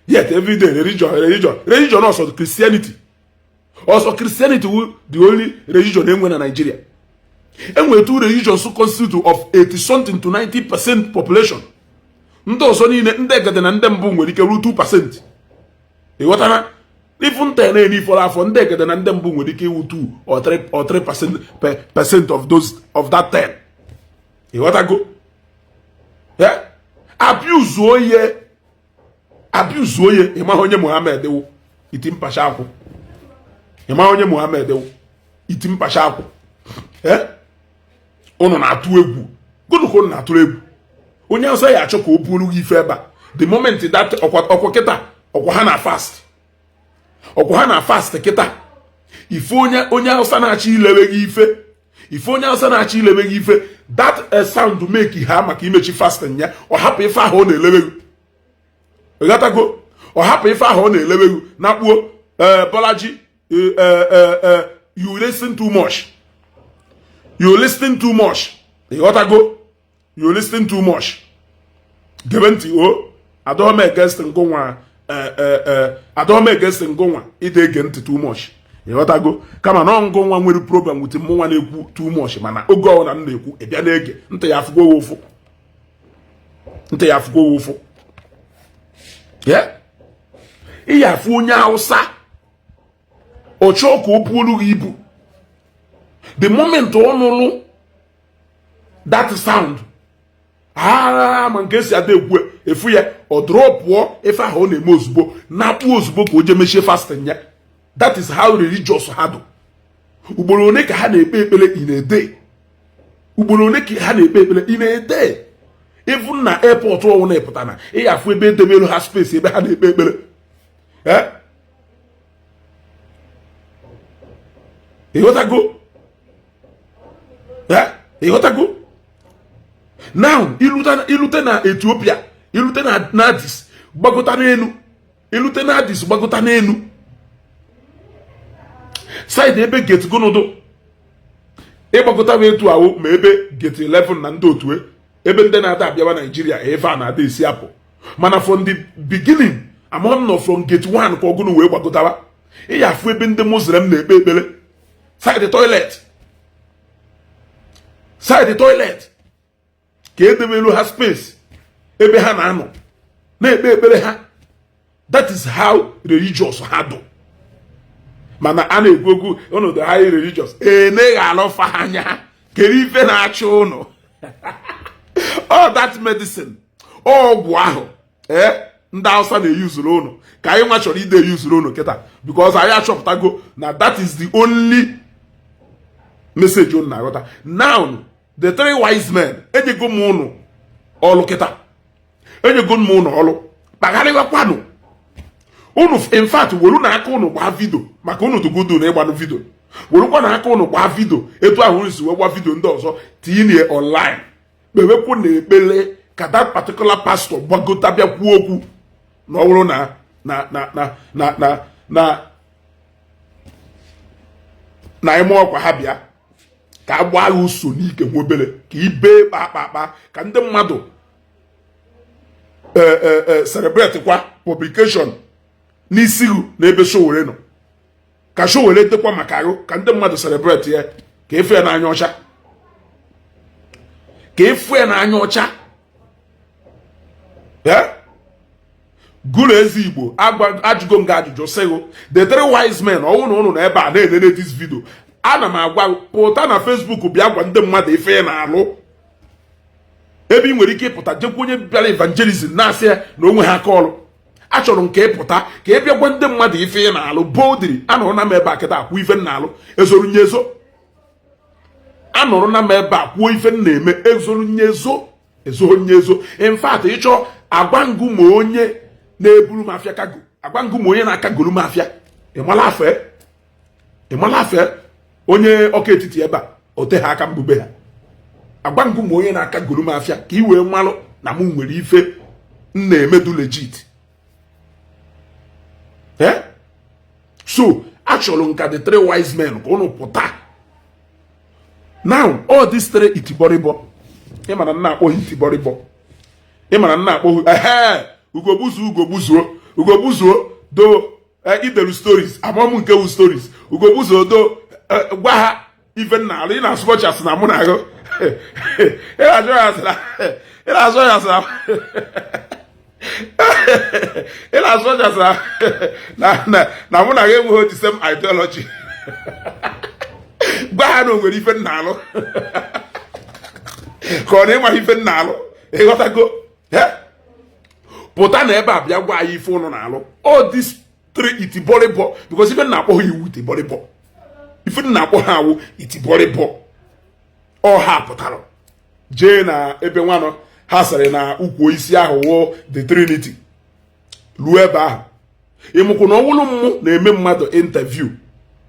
Yet every day religion also Christianity. Also Christianity will the only religion in Nigeria. And we two religions so constitute of 80-something to 90% population. Ndo so ni ndegede na ndembu nwere ike ru 2%. Ịghọtara? Even 10 any for afọ ndegede na ndembu nwere ike iwu 2 or 3% of those of that 10. Ịghọtago? Yeah? Abuse oye ịma onye Mohammed wo iti mpasha akwụ. Ịma onye Mohammed wo iti mpasha akwụ. Unu na-atụ egwu. Gụnụ ka unu na-atụ egwu. Onye ọsọ ya achọ ka o buru gị ife ebe a. The moment that ọkwa kịta ọkwa ha na fast. Ọkwa ha na fast kịta. Ife onye ọsọ na-achọ ilewe gị ife. Ife onye ọsọ na-achọ ilewe gị ife. That sound make ha maka imechi fasting ya. Ọ hapụ ife ahụ ọ na-elewe gị. Ịghọtago? Ọ hapụ ife ahụ ọ na-elewe gị. Na-kpuo Bolaji you listen too much. You listen too much. Ịghọtago? You listen too much. Gebe ntị o. Adọme against ngụnwa. Adọme against ngụnwa. Ide ege ntị too much. Ịghọtago? Kama na ngụnwa nwere problem with mụnwa na-ekwu too much. Mana oge ọ na m na-ekwu ịbịa na-ege. Ntị ya afụgo ụfụ. Ntị ya afụgo ụfụ. Yeah? Ị ya afụ onye Hausa. Ọ chọọ ka o buolu gị ibu. The moment ọ nụrụ that sound. Ma nke si ada ekwu efu ya ọ drọpụọ efe ahụ ọ na-eme ozugbo na-akpụ ozugbo ka o je mechie fasting ya. That is how religious ha do. Ugboro one ka ha na-ekpe ekpere in a day. Ugboro one ka ha na-ekpe ekpere in a day. Even na airport ọwụ na-epụta na ị afụ ebe edemelu ha space ebe ha na-ekpe ekpere. Ịghọtago? Ịghọtago? Now, ilute na Ethiopia, ilute na Addis, gbagota n'elu. Ilute na Addis, gbagota n'elu. Side ebe gate gonodo. Gbagota wetu ahụ ma ebe gate 11 na ndị otu ebe ndị na-ada abịawa Nigeria eve a na-ada Isiagu. Mana from the beginning, among no from gate 1 ka ọgụnụ wee gbagotawa. Ị ya afụ ebe ndị Muslim na-ekpe ekpere. Side toilet. Side toilet. Ka edebelu ha space ebe ha na-anọ na-ekpe ekpere ha. That is how religious ha do. Mana a na-ekwu okwu ọnọdụ high religious na-eghe alọfa ha anya ha kere ife na-achọ ụnụ. All that medicine ọgwụ ahụ ndị Hausa na-eyuzuru ụnụ ka anyị nwa chọrọ ide eyuzuru ụnụ kịta because anyị achọpụtago na that is the only message ụnụ na-aghọta. Now the 3 wise men enyego m ụnụ ọlụ kịta. Enyego m ụnụ ọlụ kpagharịwakwanụ ụnụ. In fact welu na aka ụnụ gbaa vidio maka ụnụ togodo na ịgbanụ vidio. Welukwa na aka ụnụ gbaa vidio etu ahụ ụnụ si wee gba vidio ndị ọzọ tinye online. Kpewekwu na ekpele ka that particular pastor gbagota bịa kwuo okwu na ọ bụrụ na ime ọkwa ha bịa ka a gbaa ya uso n'ike nwobele ka ibe kpakpakpa ka ndị mmadụ celebrate kwa publication n'isiru na ebe Showore nọ. Ka Showore tekwa maka arụ ka ndị mmadụ celebrate ya ka efu ya n'anya ọcha. Ka efu ya n'anya ọcha. Gụrụ ezi Igbo ajụgo nga ajụjụ sịgo the 3 wise men ọwụ na ụnụ na ebe a na-elele this video. Ana m agwa pụta na Facebook bịa gwa ndị mmadụ ife ya na-alụ. Ebe ị nwere ike ịpụta jekwa onye bịara evangelism na-asị ya na onwe ha aka ọrụ. achọrọ nke ịpụta ka ị bịa gwa ndị mmadụ ife ị na-alụ boldly. Anọrọ na m ebe a kịta akwụ ife na-alụ ezoro nyezo. Anọrọ na m ebe a kwuo ife na-eme ezoro nyezo. In fact, ịchọ agwa ngụ ma onye na-eburu m afịa kago, agwa ngụ ma onye na-akagolu m afịa, ịmala afe onye ọka etiti ebe a ote ha aka mbube ha. Agwa ngụ ma onye na-akagolu m afịa ka i wee malụ na m nwere ife m na-emedu legit. So achọrọ nka the three wise men ka ụnụ pụta. Now all these three itiboribo, ịmana nna akpọ itiboribo, ịmana nna akpọ ugogbuzuo do idelu stories amọmụ nke wu stories ugogbuzuo do gwa ha ife nna alụ. Ị na-asụbọchasị na mụ na agụ ịna-azọ na mụ na gị enweghị the same ideology. Gwa ha na o nwere ife nna alụ ka ọ na-ịma ife nna alụ. Ịghọtago? Pụta na ebe a bịa gwa anyị ife ụnụ na-alụ. All these three itiboribo, because ife nna akpọ ha iwu itiboribo, ife nna akpọ ha awụ itiboribo. Ọ ha pụtara jee na ebe nwanọ ha sịrị na ukwu isi ahụ wụ the Trinity. Ruo ebe ahụ ịmụkwụ na ọwụlụ mmụ na-eme mmadụ interview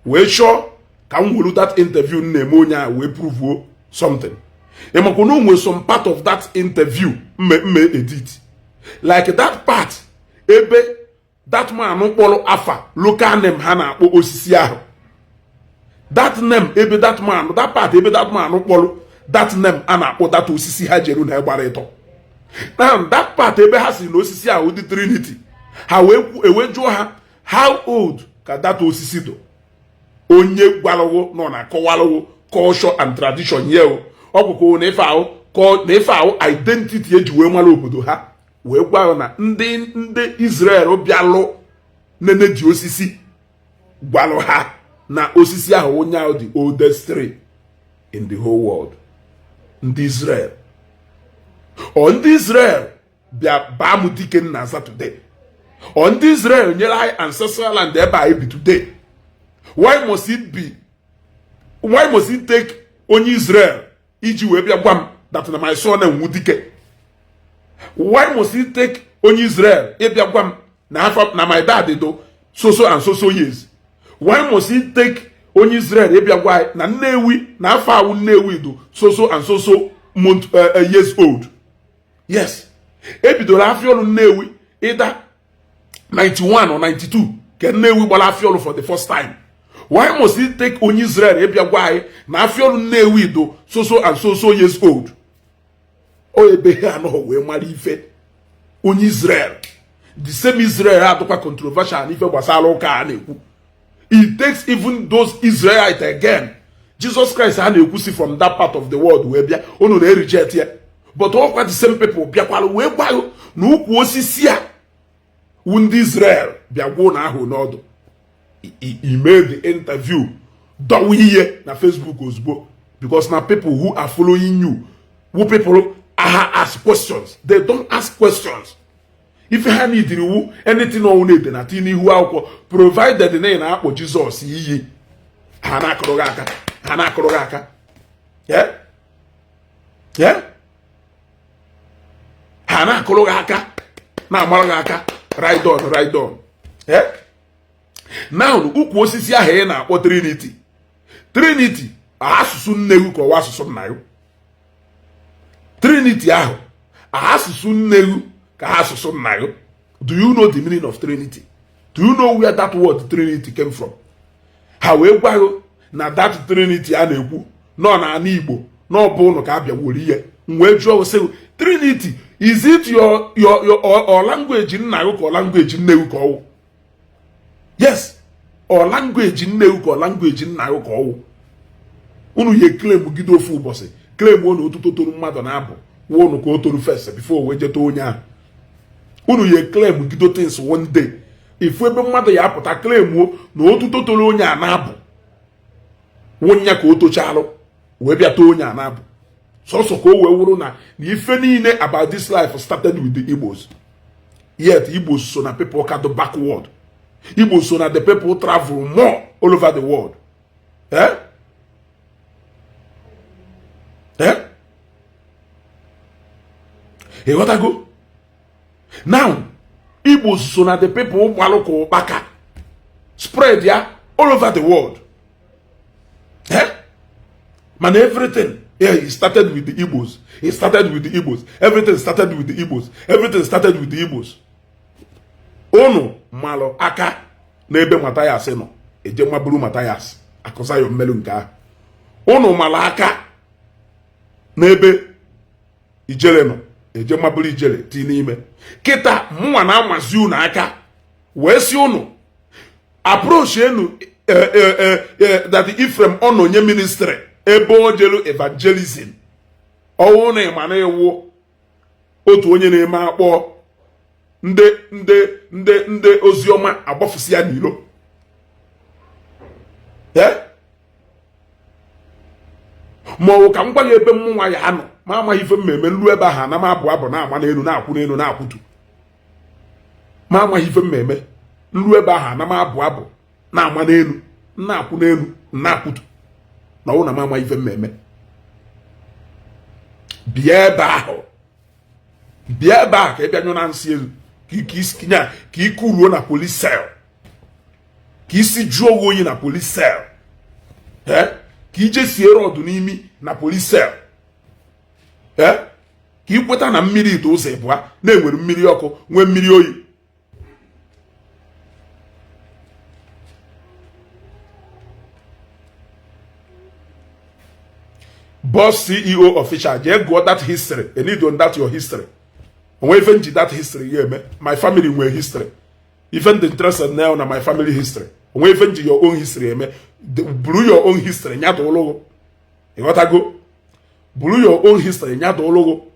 wee chọọ ka m welu that interview na-eme onye ahụ wee prove something. ịmụkwụ na onwe some part of that interview mme edit like that part ebe that man kpọrọ afa local name ha na-akpọ osisi ahụ. That name ebe that man, that part ebe that man kpọrọ that name a na-akpọ that osisi ha jeru na gbara ịtọ. Now that part ebe ha si na osisi ahụ dị Trinity, ha wee jụọ ha how old ka that osisi do. Onye gwalụwo nọ na kọwalụwo culture and tradition ye ọ bụkwa na ife ahụ identity eji wee mara obodo ha. Wee gwa na ndị Israel bịalụ nene ji osisi gwalụ ha na osisi ahụ onye ahụ the oldest tree in the whole world. Ndị Israel ndị Israel bịa baa mụ dike na Saturday. Ndị Israel nyere anyị ancestral land ebe anyị bi today. Why must it take onye Israel iji wee bịa gwa m that na my son enwu dike? Why must it take onye Israel ịbịa gwa m na my dad do so and so years? Why must it take onye Israel ịbịa gwa na Nnewi na afọ awụ Nnewi do so and so month years old? Yes, ebidoro afịọlụ Nnewi ịda 91 or 92 ka Nnewi gbara afịọlụ for the first time. Why must it take onye Israel ịbịa gwa na afịọlụ Nnewi do so and so years old? O ebe ha anọghị wee mara ife onye Israel, the same Israel adụkwa controversial n'ife gbasara ụka a na-ekwu. It takes even those Israelites again. Jesus Christ ha na-ekwusi from that part of the world wee bịa unu na-reject ya, but ọkwa the same people bịakwara wee gwa na ukwu osisi a ndị Israel bịa gwuo na ahụ n'ọdụ. He made the interview dọwa ihe na Facebook ozugbo, because na people who are following you, who people ask questions, they don't ask questions. If ha need iwu anything ọ need na tin ihu akwụkwọ provided na na-akpọ Jesus iyi ha na-akụrụ gị aka. Ha na-akụrụ gị aka na-amara gị aka. Right on. Now ukwu osisi ahụ ị na-akpọ Trinity asụsụ Nnewi ka ọwa asụsụ nna ya. Trinity ahụ asụsụ Nnewi ka asụsụ nna ya. Do you know the meaning of Trinity? Do you know where that word Trinity came from? Ha wee gwa na that Trinity a na-ekwu nọ na ana Igbo n'ọ bụ ụnụ ka abịa were ihe. Wee jụọ sị Trinity, is it your language nna ya ka ọ language Nnewi ka ọwụ? Yes, or language Nnewi ka ọ language nna ya ka ọwụ. Unu ye claim gide ofu ụbọchị claim onu otuto toru mmadụ na-abụ wonu ka o toru first before we jeta onye ahụ. Unu ye claim gide things one day. Ifu ebe mmadụ ya apụta claim na otuto toru onye a na-abụ wonya ka o tochalụ wee bịa to onye a na-abụ. Sọsọ ka o wee wụrụ na ife niile about this life started with the Igbos. yet Igbo so na people ka do backward. Igbo so na the people travel more all over the world. Eh? Eh? Hey, what I go? Now, Igbo so na the people waloko baka spread ya all over the world. Eh? Man, everything. Yeah, he started with the Igbos. He started with the Igbos. Everything started with the Igbos. Everything started with the Igbos. Ono malo aka n'ebe Mathias no. Eje maburu Mathias. Akosa yo mmelu nka. Ono malo aka n'ebe ijele no. Eje maburu ijele ti n'ime. Kita mwa na amazi unu aka. Wesi unu approach enu that Ephraim ono nye ministry. Ebo jelu evangelism. Owo na imana ewo otu onye na-eme akpọ nde ozioma agbafusi ya n'ilo. Ma ọ ka ngwa ya ebe mmụnwa ya anọ ma amaghị ife mmemme nlu ebe ahụ na ma abụ abụ na ama n'elu na-akwụ n'elu na-akwụtu. Ma amaghị ife mmemme nlu ebe ahụ na ma abụ abụ na ama n'elu na-akwụ n'elu na-akwụtu. Na ọ na ma amaghị ife mmemme. Bịa ebe ahụ ka ebe anyụ na nsị elu ka iku ruo na police cell, ka isi jụọ oyi na police cell, ka ije siere ọdụ n'imi na police cell, ka ikweta na mmiri ite ụzọ ịbụa na-enwere mmiri ọkụ nwee mmiri oyi. Boss CEO official, je go that history. You need to that your history. And even that history, yeah, my family were history. Even the interest now na my family history. And even your own history, blue your own history. Nyato logo. You got to go. Blue your own history. Nyato logo.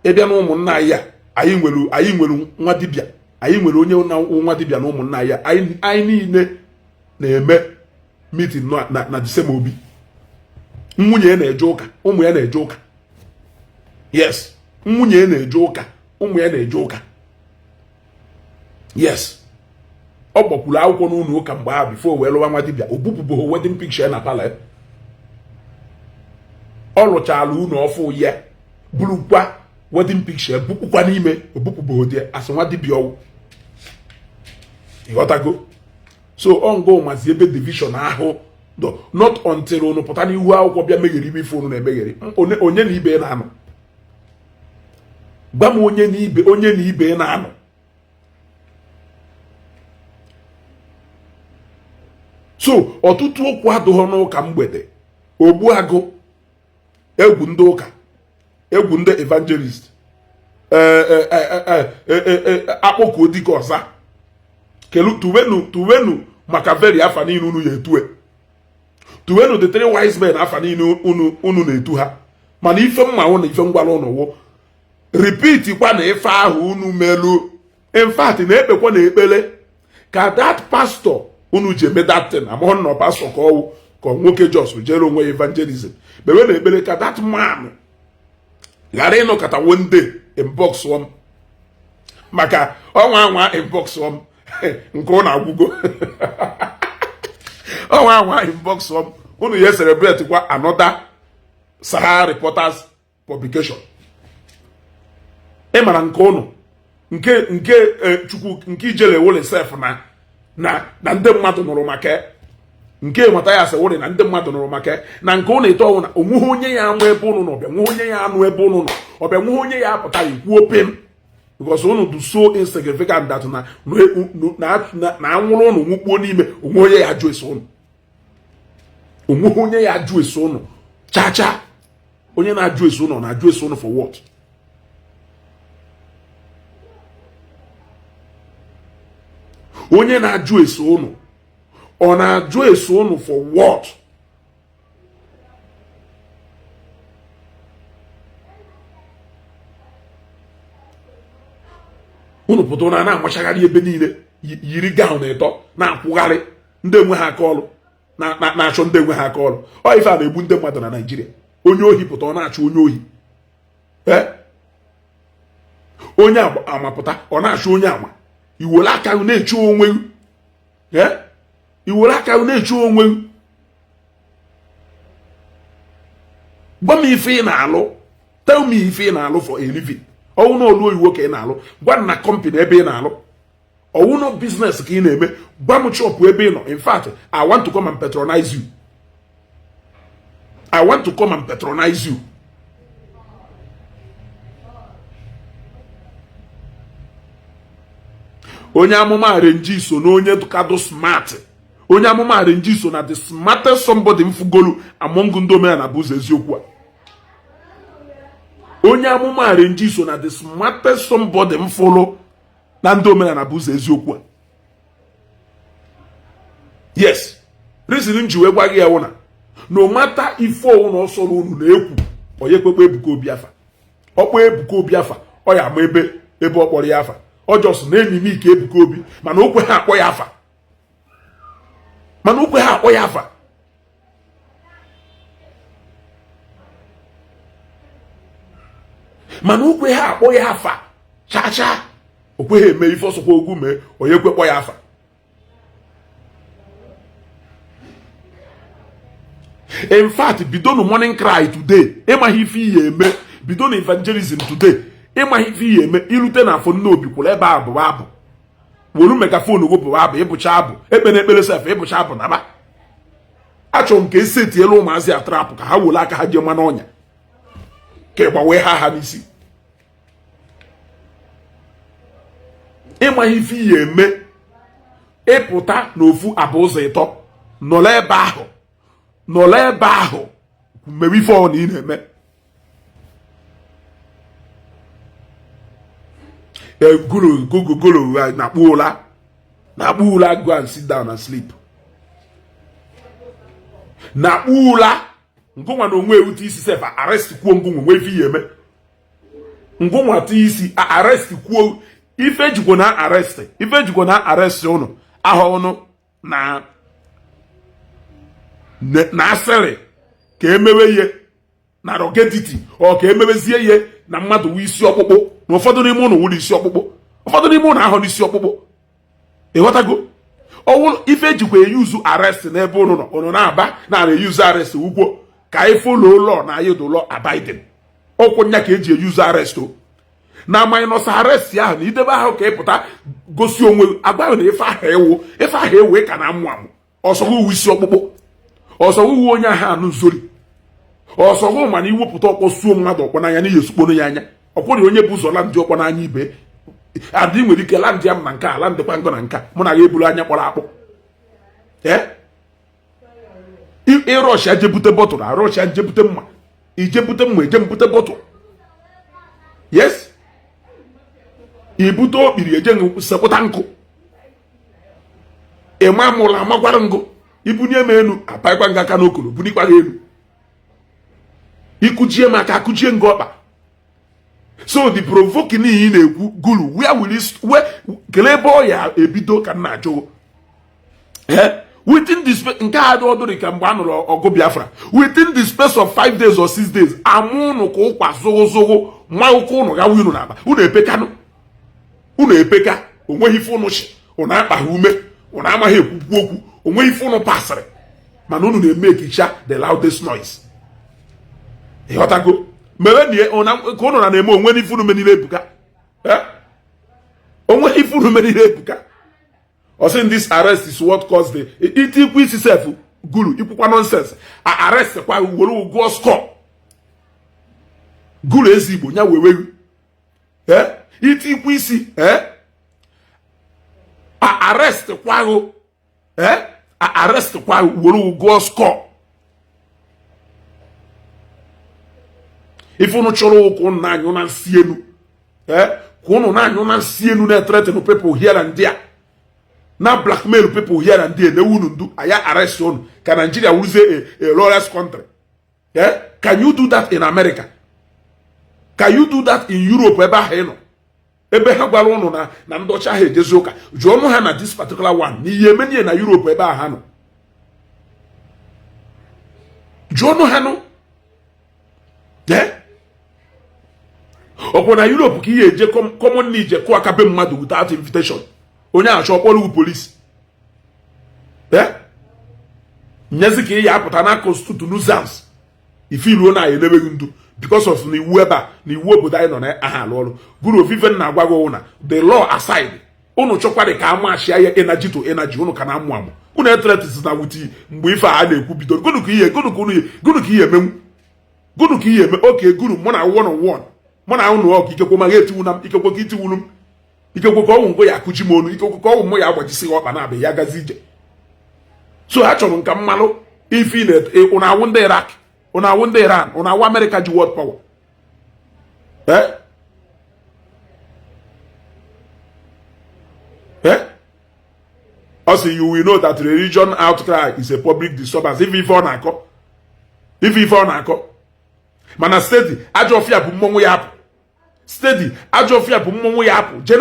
Ebia no mo na ya. Ayi nwelu nwa dibia. Ayi nwelu onye na nwa dibia no mo na ya. Ayi ni na eme meeting na the same obi. Nwunye na-eje ụka, ụmụ ya na-eje ụka. Yes, nwunye na-eje ụka, ụmụ ya na-eje ụka. Yes. Ọ gbakwuru akwụkwọ n'ụlọ ụka mgbe ahụ before wee lụwa nwa dibia. O bupụbụ wedding picture na pala. Ọ lụchala ụlọ ọfụ ya, burukwa wedding picture bupụkwa n'ime, o bupụbụ dị asị nwa dibia ọwụ. Ịghọtago? So ongo mazi ebe division ahụ. Not until unu pụta n'ihu akwụkwọ bịa megheri ibe ife unu na-emegheri. Onye na ibe na-anọ. Gwa m onye na ibe na-anọ. So ọtụtụ okwu adụghọ n'ụka mgbede. Ogbu agụ, egwu ndị ụka, egwu ndị evangelist, akpọkọ dịka ọza. Kelu tuwenu Makaveli afa niile unu ya etue. Tuwenu the three wise men afa niile unu na-etu ha. Mana ife mma unu ife ngwala unu wo. Repeat kwa na ife ahụ unu melu. In fact na ekpekwa na ekpele ka that pastor unu je me that thing. Amọ no pastor ka nwoke jos jere onwe evangelism. Bewe na ekpele ka that man ghara ịnọ kata one day inbox one. Maka ọnwa inbox one. Nke ọ na-agwụgo. Ọnwa inbox one. Unu ye celebrate kwa another Sahara Reporters publication. Emara nke unu nke chukwu nke ijele wole self na ndị mmadụ nụrụ maka nke Mathias wole na ndị mmadụ nụrụ maka na nke unu eto na onwe onye ya anụ ebe unu nọ bịa nwe onye ya anụ ebe unu nọ ọ bịa nwe onye ya apụta ikwu opem because unu do so insignificant that na anwụrụ unu nwukpuo n'ime onwe onye ya ajụ eso unu onwe onye ya ajụ eso unu cha onye na-ajụ eso unu na-ajụ eso unu for what? Onye na-ajụ eso unu ọ na-ajụ eso unu for what? Unu pụta na na-amachagharị ebe niile yiri gown eto na-akwụgharị ndị enwe ha aka ọrụ na-achọ ndị enwe ha aka ọrụ. Ọ ife a na-egbu ndị mmadụ na Naịjirịa. Onye ohi pụta ọ na-achọ onye ohi. onye amapụta ọ na-achụ onye ama iwere aka na-echu onwe iwere aka na-echu onwe gwa m ife ị na-alụ tell me ife ị na-alụ for a living ọwụ na olu oyiwo ka ị na-alụ gwa na company ebe ị na-alụ ọwụ na business ka ị na-eme gwa m shop ebe ị nọ. In fact, I want to come and patronize you. I want to come and patronize you. Onye amụma arenji so na onye kado smart. Onye amụma arenji so na the smartest somebody mfugolu among ndị omenala bụ ụzọ eziokwu a. Onye amụma arenji so na the smartest somebody mfolo na ndị omenala bụ ụzọ eziokwu a. Yes. Reason nji wee gwa gị ya wụna no matter ife owu na ọsọ unu na-ekwu onye kpekpe Ebuka Obiafa ọkpọ Ebuka Obiafa ọ ya ama ebe ọ kpọrọ ya afa ọ jọs na-emimi ike Ebuka Obi mana okwe ha akpọ ya afa chacha okwe ha eme ife ọsọkwa ogwu mee onye kwekpọ ya afa. In fact, bido no morning cry today. Ịmaghị ife ihe eme. Bido no evangelism today. Ịmaghị ife ihe eme. Ilute na afọ nnobi kwụrụ ebe abụ. Wolu megafonu go bụ abụ. Ịbụcha abụ. Ekpe na ekpere sef. Ịbụcha abụ naba. Achọ nke eseti elu ụmụazị atrapụ ka ha wole aka ha jee ma n'ọnya. Ka ịgbanwe ha n'isi. Ịmaghị ife ihe eme. Ịpụta n'ofu abụ ụzọ ịtọ. Nọla ebe ahụ mmewe ife ọ na ị na-eme. Golo na-akpụ ụla go and sit down and sleep. Na-akpụ ụla ngụnwa na onwe ewute isi sef arrest kwuo ngụnwa nwe ife ihe eme. Ngụnwa tụ isi arrest kwuo ife jikwa na arrest ụnụ ahụ ụnụ na asịrị ka emewe ihe na rogediti ọ ka emewezie ihe na mmadụ wụ isi ọkpụkpụ na ụfọdụ n'ime ụnụ wụrụ isi ọkpụkpụ ụfọdụ n'ime ụnụ ahụ n'isi ọkpụkpụ. Ịghọtago ọwụ ife ejikwa eyuzu arrest n'ebe ụnụ na-aba na eyuzu arrest ugwo ka anyị follow law na anyị do law abiding ọkwụ nya ka eji eyuzu arrest o na minus arrest ahụ na idebe ahụ ka ịpụta gosi onwe agbaghị na ife ahụ ewu ka na amụ ọsọgụ isi ọkpụkpụ ọsọgụ onye ahụ anụ nzori ọsọgụ mana iwepụta ọkpọ suo mmadụ ọkpọ n'anya n'ihi esukporo ya anya ọkwụrụ onye bụ ụzọ landị ọkpọ n'anya ibe adị nwere ike landị ya m na nke a landịkwa ngọ na nka mụ na ya eburu anya kpọrọ akpọ ịrọshia jebute bọtụlụ arọshia jebute mma ijebute mma ejembute bọtụlụ yes ibute okpiri eje sekpụta nkụ ịma mụrụ amagwara ngụ ibunye m enu apaikwa nga aka n'okolo bunikwa elu ikujie m aka akujie nga ọkpa. So the provoking ị na-ekwu guru kele ebe ọ ya ebido ka nna ajụ within the space nke a dị ọdụrụ ka mgbe a nụrụ ọgụ Biafra within the space of 5 days or 6 days amụ ụnụ ka ụkwa zụgụ ma ụkwụ ụnụ gawa unu n'aba unu epeka onweghị ife ụnụ chi ụnụ akpaghị ume ụnụ amaghị ekwukwu okwu onweghị ife ụnụ pasịrị mana unu na-eme ekicha the loudest noise. Ịghọtago mere nie ka ụnụ na-eme onwe n'ife unu menire ebuka onwe ife unu menire ebuka. Saying this arrest is what caused the itikwu isi sef guru ikwukwa nonsense arrest kwa were ụgwọ score guru ezigbo nya wewe itikwu isi arrest kwa were ụgwọ score. If unu chọrọ ụkwụ na anyụ na nsi enu ka unu na anyụ na nsi enu na threaten people here and there na blackmail people here and there na unu ndu aya arrest unu ka Nigeria wuzie a lawless country. Can you do that in America? Can you do that in Europe ebe ahụ nọ ebe ha gwara unu na ndọcha ha ejezi ụka jụọ ọnụ ha na this particular one n'ihe emenye na Europe ebe ahụ nọ jụọ ọnụ ha nọ ọkwa na Europe ka ihe eje common ije kụọ aka be mmadụ without invitation onye achọ kpọrọ polisi nyezi ka ị ya apụta na constitute nuisance ife iruo na ya enebeghị ndụ because of na iwu ebe a na iwu obodo anyị nọ na aha alụ ọrụ guru ovive na-agwa gị na the law aside unu chọkwadị ka amachia ya energy to energy unu ka na-amụ amụ unu etretis na wuti mgbe ife a na-ekwu bidoro gunu ka ihe emenwu gunu ka ihe eme oke guru mụ na one on one mụ na unu ọkụ ikekwe ma ga-etiwu na m ikekwe ka itiwulu m ikekwe ka ọnwụ ngwe ya akụji m onu ikekwe ka ọnwụ mụ ya agbajisi ọkpa na-abịa ya gazi ije so ha chọrọ nka mmalụ ife ụna awụ ndị Iraq ụna awụ ndị Iran ụna awụ America ji world power Also, you will know that religion outcry is a public disturbance. If ife ọ na-akọ mana steady ajọfia bụ mmọnwụ ya apụ steady ajọfia bụ mmọnwụ ya apụ je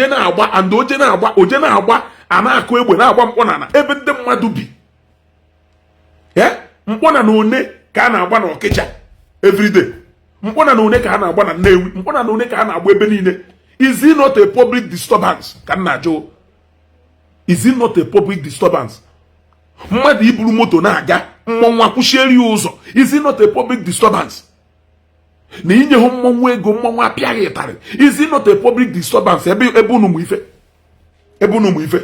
na-agba and oje na-agba a na-akụ egbe na-agba mkpọnana ebe ndị mmadụ bi mkpọnana one ka a na-agba na Ọkịja everyday mkpọnana one ka a na-agba na Nnewi mkpọnana one ka a na-agba ebe niile. Is it not a public disturbance ka nna ajụ? Is it not a public disturbance? Mmadụ iburu moto na-aga mmọnwụ akwụchieri ya ụzọ. Is it not a public disturbance? Na inye hụ mmọnwụ ego mmọnwụ apịaghị ịtarị. Is it not a public disturbance? Ebe unu mụ ife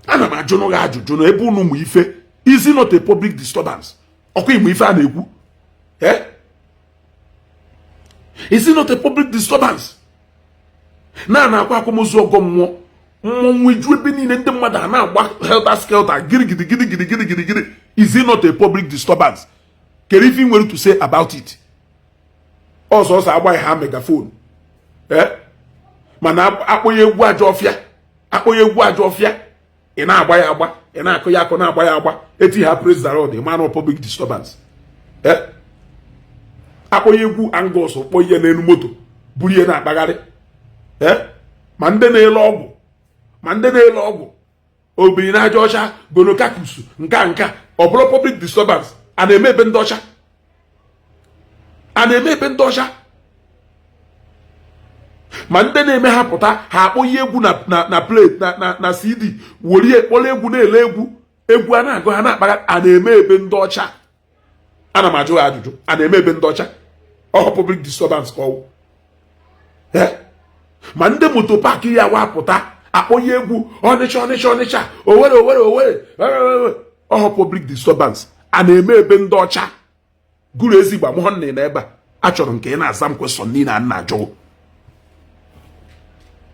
ana m ajụ n'ụgha ajụjụ na ebe unu mụ ife. Is it not a public disturbance? Ọkwa ịmụ ife a na-ekwu is it not a public disturbance? Na-akwa akwamozu ọgọ mmụọ mmọnwụ iju ebe niile ndị mmadụ a na-agba helter skelter gịrịgịrị. Is it not a public disturbance? Kedu ife nwere to say about it? Ọsọsọ agbaghị ha megaphone mana akpọnye egwu ajọ ọfịa ị na-agba ya agba ị na-akụ ya akụ na-agba ya agba eti ha praise the Lord man of public disturbance akpọnye egwu Angus kpọ ihe n'elu moto buru ihe na-akpagharị ma ndị na-ele ọgwụ obiri na aja ọcha gonokakusu nka ọ bụrụ public disturbance a na-eme ebe ndị ọcha ma ndị na-eme ha pụta ha akpọ ihe egwu na plate na CD were kpọrọ egwu na-ele egwu a na-agụ ha na-akpagharị a na-eme ebe ndị ọcha. Ana m ajụ ha ajụjụ a na-eme ebe ndị ọcha ọ public disturbance ka ọwụ ma ndị moto paaki ya wapụta akpọnye egwu Ọnịcha Owerri ọ public disturbance a na-eme ebe ndị ọcha. Guru ezigbo amụhọ nne na ebe a achọrọ nke ị na-aza m kwesọn niile a na-ajụ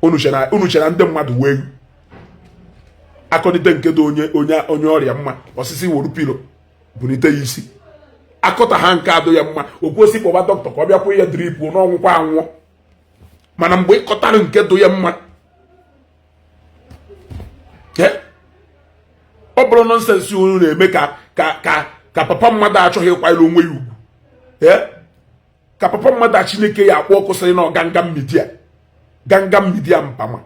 unu chere ndị mmadụ wee akọnite nke dị onye ọrịa mma osisi wuru pilo bunite ya isi akọta ha nke adụ ya mma okwosi kpọba dọkịta ka ọ bịakwa ihe drip n'ọnwụkwa anwụọ mana mgbe ị kọtara nke dị ya mma ọ bụrụ nọnsensị unu na-eme ka papa mmadụ achọghị ịkwanyere onwe ya ugwu ka papa mmadụ Chineke ya akpọ kwụsịrị na gangam midia mpama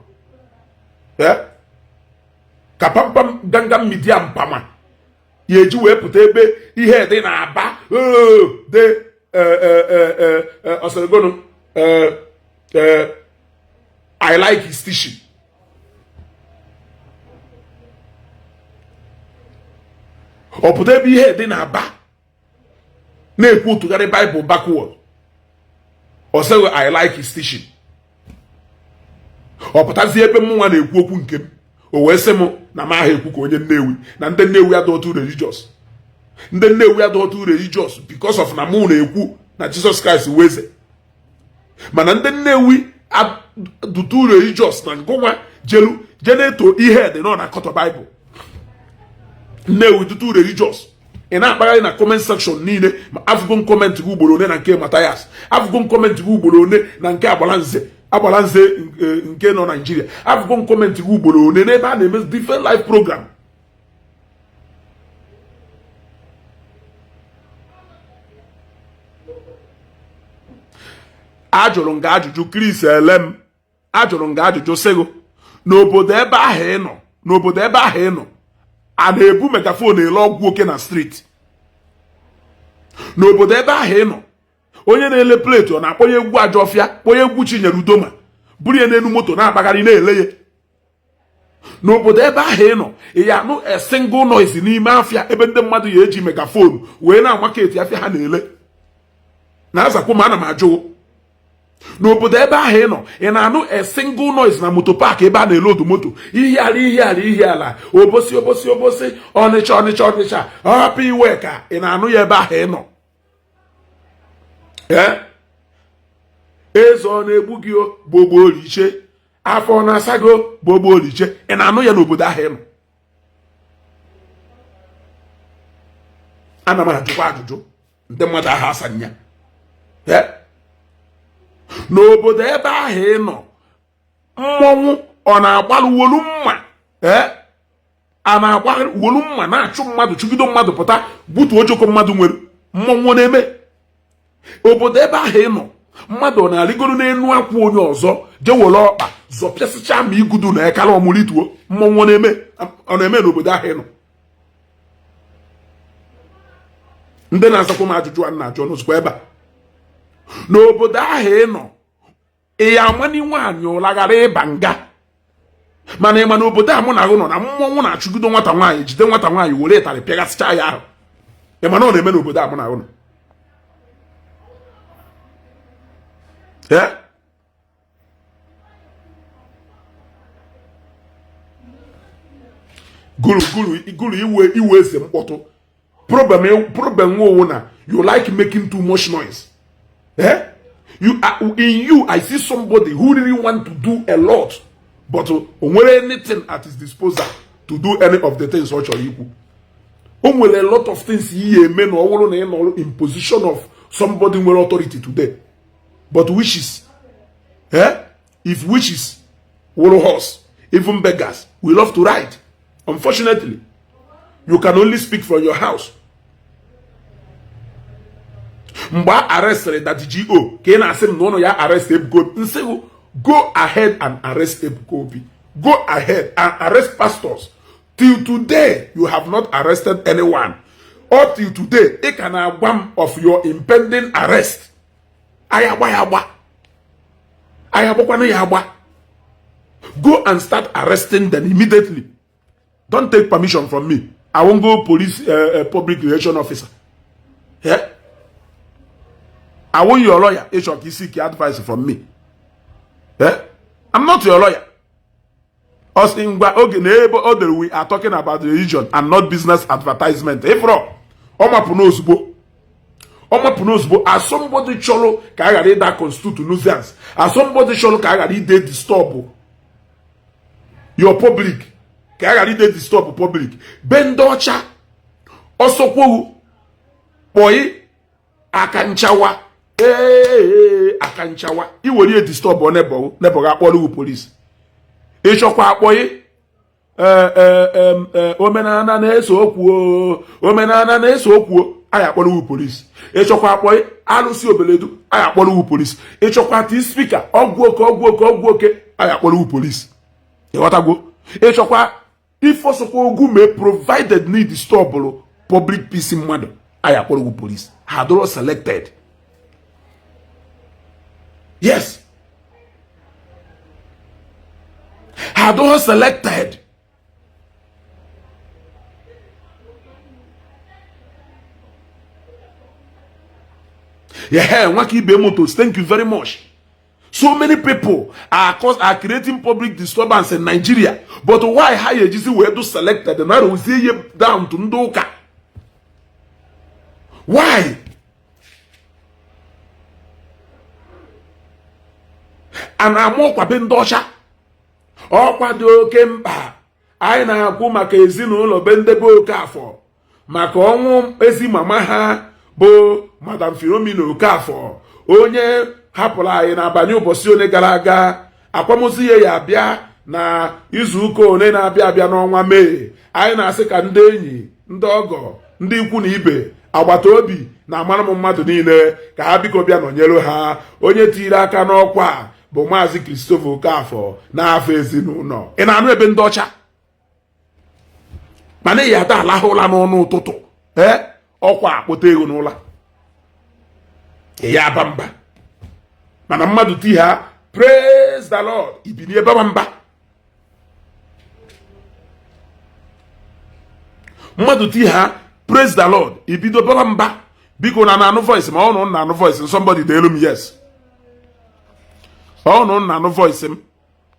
ka pampam gangam midia mpama ya eji wee pụta ebe ihe dị na-aba de ọsọrọgono I like his teaching. Ọ pụta ebe ihe dị na-aba na-ekwu tụgharị Bible backward ọsọ I like his teaching. Ọ pụtazi ebe mụnwa na-ekwu okwu nke m o wee sị m na m aha ekwu ka onye Nnewi na ndị Nnewi adọtụ religious ndị Nnewi adọtụ religious because of na mụ na-ekwu na Jesus Christ weze mana ndị Nnewi adụtụ religious na ngụnwa jeneto ihe dị nọ na kọtọ Bible Nnewi dụtụ religious ị na-akpagharị na comment section niile ma afụgo comment gị ugboro one na nke Mathias afụgo comment gị ugboro one na nke Agbalanze nke nọ Nigeria afụgo comment gị ugboro one n'ebe a na-eme different life program. Ajụrụ nga ajụjụ Chris Elem ajụrụ nga ajụjụ sịgo n'obodo ebe ahụ ị nọ a na-ebu megafon ele ọgwụ oke na street n'obodo ebe ahụ ị nọ onye na-ele plate ọ na-akpọnye egwu Ajọfịa kpọnye egwu Chinyere Udoma buru ya n'elu moto na-agbagharị na-ele ya n'obodo ebe ahụ ị nọ ya anụ a single noise n'ime afịa ebe ndị mmadụ ya eji megafon wee na-amaketi afịa ha na-ele na-azakwa ma ana m ajụ n'obodo ebe ahụ ị nọ ị na-anụ a single noise na moto park ebe a na-elodu moto ihe ala obosi ọnịcha ọhapụ iwe ka ị na-anụ ya ebe ahụ ị nọ eze ọ na-egbu gị gbogbo Oliche afọ na-asago gbogbo Oliche ị na-anụ ya n'obodo ahụ ị nọ ana m ajụkwa ajụjụ ndị mmadụ ahụ asanya n'obodo ebe ahụ ị nọ mmọnwụ ọ na-agbalụ wolu mma a na-agbalụ wolu mma na-achụ mmadụ chụgido mmadụ pụta butuo ojoko mmadụ nwere mmọnwụ na-eme obodo ebe ahụ ị nọ mmadụ ọ na-arịgoro n'enu akwụ onye ọzọ jee were ọkpa zọpịasịcha ma igudu na ekala ọmụlituo mmọnwụ ọ na-eme n'obodo ahụ ị nọ ndị na-azakwa m ajụjụ a na-ajụ n'ozukwa ebe a n'obodo ahụ ị nọ ịya amani nwaanyị ụla ghara ịba nga mana ịma n'obodo a mụ na ahụ nọ na mmọnwụ na-achụgido nwata nwaanyị jide nwata nwaanyị were ịtarị pịagasịcha ya ahụ ịma na ọ na-eme n'obodo a mụ na ahụ nọ guru iwe eze mkpọtụ problem owu na you like making too much noise in you I see somebody who really want to do a lot but onwere anything at his disposal to do any of the things ọ chọrọ ikwu o nwere a lot of things ihe eme na ọ bụrụ na ị nọ in position of somebody nwere authority today but wishes if wishes were horse even beggars we love to ride. Unfortunately you can only speak from your house. Mgbe arrested that GO ka ị na-asị m na ụlọ ya arrest Ebuka Obi nsị go ahead and arrest Ebuka Obi, go ahead and arrest pastors. Till today you have not arrested anyone. Up till today ị ka na-agwa m of your impending arrest. Ayagbakwana ya agba. Go and start arresting them immediately. Don't take permission from me. I won't go police public relation officer. I want your lawyer. You seek advice from me. I'm not your lawyer. We are talking about religion and not business advertisement. As somebody cholo ka I read that constitute nuisance. As somebody cholo ka I read they disturb your public. Ka I read they disturb public. Bendocha osokwu boy akanchawa. Akanchawa. I were disturb on nebo ga akpọrọ police. Ịchọkwa akpọghị omenala na-eso okwu anyị akpọrọ police. Ịchọkwa akpọghị alụsị obeledu anyị akpọrọ police. Ịchọkwa ti speaker ọgwụ oke anyị akpọrọ police. Ịghọtago? Ịchọkwa ifosokwa ogwu mee provided need disturb public peace mmadụ anyị akpọrọ police. Ha dọrọ selected. Yes. Had all selected. Yeah, Waki Bemotos, thank you very much. So many people are creating public disturbance in Nigeria. But why higher GC were to selected and I will see you down to Ndoka? Why? And I'm more Kwabendosha. Ọkwa dị oke mkpa anyị na-akwụ maka ezinụlọ Bendebe Okafọ maka ọnwụ ezi mama ha bụ Madam Philomena Okafọ onye hapụrụ anyị n'abalị ụbọchị ole gara aga. Akwamozu ya abịa na izu ụka ole na-abịa n'ọnwa Mee. Anyị na-asị ka ndị enyi, ndị ọgọ, ndị ikwu na ibe, agbata obi na amara m mmadụ niile ka ha biko bịa nọnyere ha. Onye tiri aka n'ọkwa bụ Maazị Christopher Okafọ n'afọ ezinụlọ. Ị na-anụ ebe ndị ọcha mana ị ada alahụ ụla n'ọnụ ụtụtụ ọkwa akpọta ego n'ụla. ya bamba mana mmadụ ti ha praise the Lord ibini ebe bamba mmadụ ti ha praise the Lord ibido bamba biko na anụ voice ma ọ na anụ voice somebody dey elu m yes ọ na anụ voice m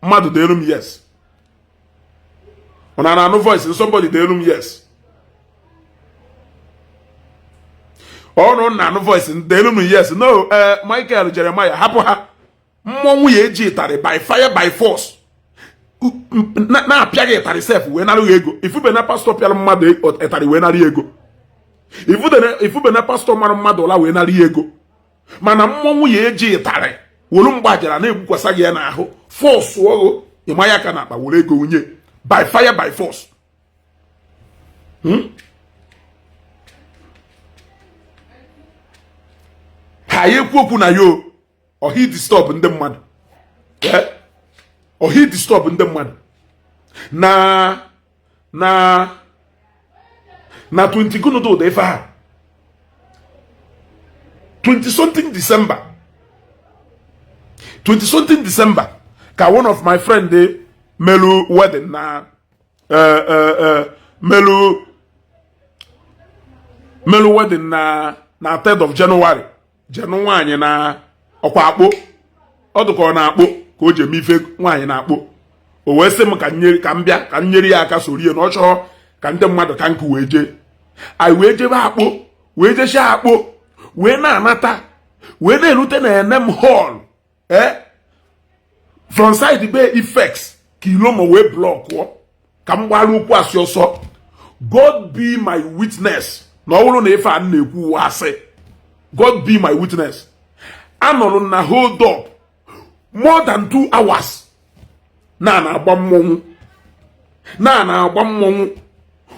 mmadụ dey elu m yes ọ na anụ voice somebody dey elu m yes ọ na anụ voice dey elu m yes no Michael Jeremiah hapụ ha mmọnwụ ya eji ịtarị by fire by force na-apịa gị ịtarị sef wee narị ego ifube na pastọ pịara mmadụ ịtarị wee narị ego ifube na pastọ mara mmadụ ọla wee narị ego mana mmọnwụ ya eji ịtarị wolu mgbajara na-egbukwasa gị ya n'ahụ force ọghụ ịma ya ka na-akpa were ego unye by fire by force ha ya ekwu okwu na yo ohi disturb ndị mmadụ ohi disturb ndị mmadụ na 20 gunudo de fa 20 something December ka one of my friend dey melu wedding na melu wedding na 3rd of January nwaanyị na ọkwa akpụ ọ dụka ọ na-akpụ ka o ji eme ife nwaanyị na-akpụ o wee sị m ka m bịa ka m nyere ya aka sorie na ọ chọọ ka ndị mmadụ ka nkụ wee jee anyị wee jebe akpụ wee jechie akpụ wee na-anata wee na-erute na enem hall from side be effects kiloma wee blọkụọ ka m gbara ụkwụ asị ọsọ God be my witness na ọ bụrụ na ife a na-ekwu asị God be my witness anọrụ na hold up more than 2 hours na-agba mmọnwụ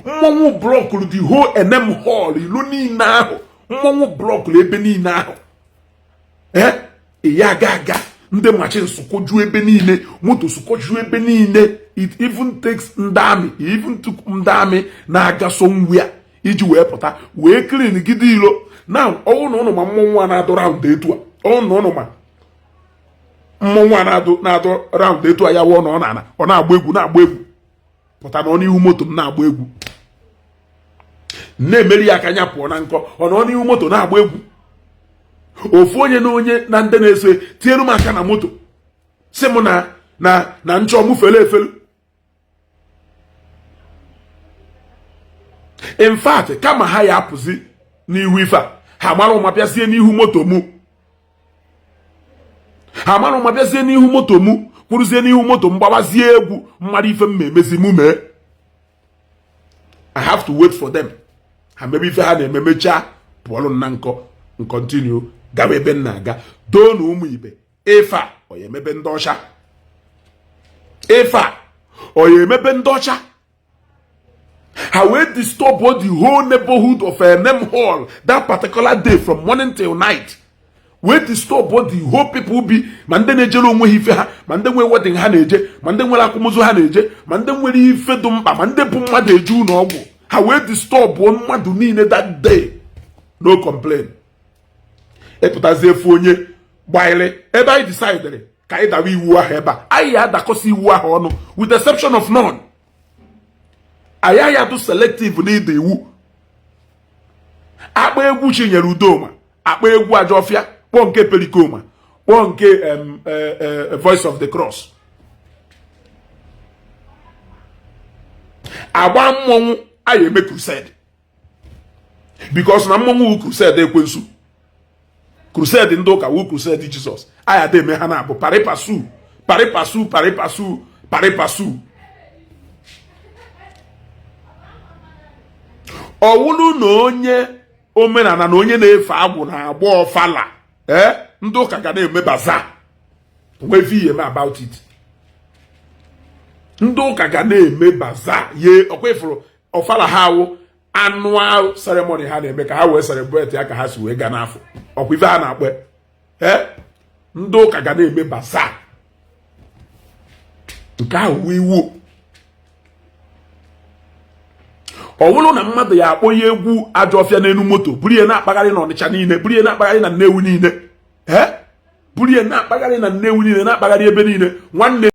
mmọnwụ blọkụrụ the whole enem hall ilu niile ahụ mmọnwụ blọkụrụ ebe niile ahụ ya aga ndị machin sụkoju ebe niile moto sụkoju ebe niile it even takes ndị amị took ndị amị na-aga somewhere iji wee pụta wee clean gide ilo na ọwụ na ụnụ ma mmọnwụ a na-adụ round etu a ọwụ na ụnụ ma mmọnwụ a na-adụ round etu a ya wụọ na ọ na-agba egwu pụta na ọ n'ihu moto m na-agba egwu na-emeri ya aka anya pụọ na nkọ ọ nọ n'ihu moto na-agba egwu ofu onye na onye na ndị na-eso tinyere m aka na moto si m na nchọ mụ fere efere in fact kama ha ya apụzi n'ihu ife a ha mara ụma bịazie n'ihu moto mụ kwuruzie n'ihu moto m gbawazie egwu mmadụ ife m emezi mụ mee I have to wait for them ha mebe ife ha na-eme mechaa pụọrụ na nkọ continue gawa ebe m na-aga doo na ụmụ ibe ife a ọ ya emebe ndị ọcha ha wee disturb the whole neighborhood of Enem Hall that particular day from morning till night wee disturb the whole people bi ma ndị na-ejere onwe ha ife ha ma ndị nwere wedding ha na-eje ma ndị nwere akwụmụzụ ha na-eje ma ndị nwere ife dị mkpa ma ndị bụ mmadụ eje ụlọ ọgwụ ha wee disturb mmadụ niile that day no complain epụtazi efu onye gbaịrị ebe anyị decidere ka anyị dawa iwu ahụ ebe a anyị ya adakọsi iwu ahụ ọnụ with exception of none anyị ya dụ selective n'ide iwu akpa egwu Chinyere Udoma akpa egwu Ajọfịa kpọọ nke Perikoma kpọọ nke Voice of the Cross agba mmọnwụ anyị eme crusade because na mmọnwụ crusade ekwensu crusade ndị ụka wu crusade Jizọs anyị ada eme ha na-abụ paripasu ọwụlụ na onye omenala na onye na-efe agwụ na-agba ọfala ndị ụka ga na-eme baza nwevi ihe eme about it ndị ụka ga na-eme baza ye ọkwefụrụ ọfala ha awụ annual ceremony ha na-eme ka ha wee celebrate ya ka ha si wee ga n'afọ ọkwa ife ha na-akpe ndị ụka ga na-eme baza nke ahụ iwu ọwụlụ na mmadụ ya akpọ ya egwu Ajọfịa n'elu moto buru ya na-akpagharị n'Ọnịcha niile, buru ya na-akpagharị na Nnewi niile, buru ya na-akpagharị na Nnewi niile, na-akpagharị ebe niile, nwanne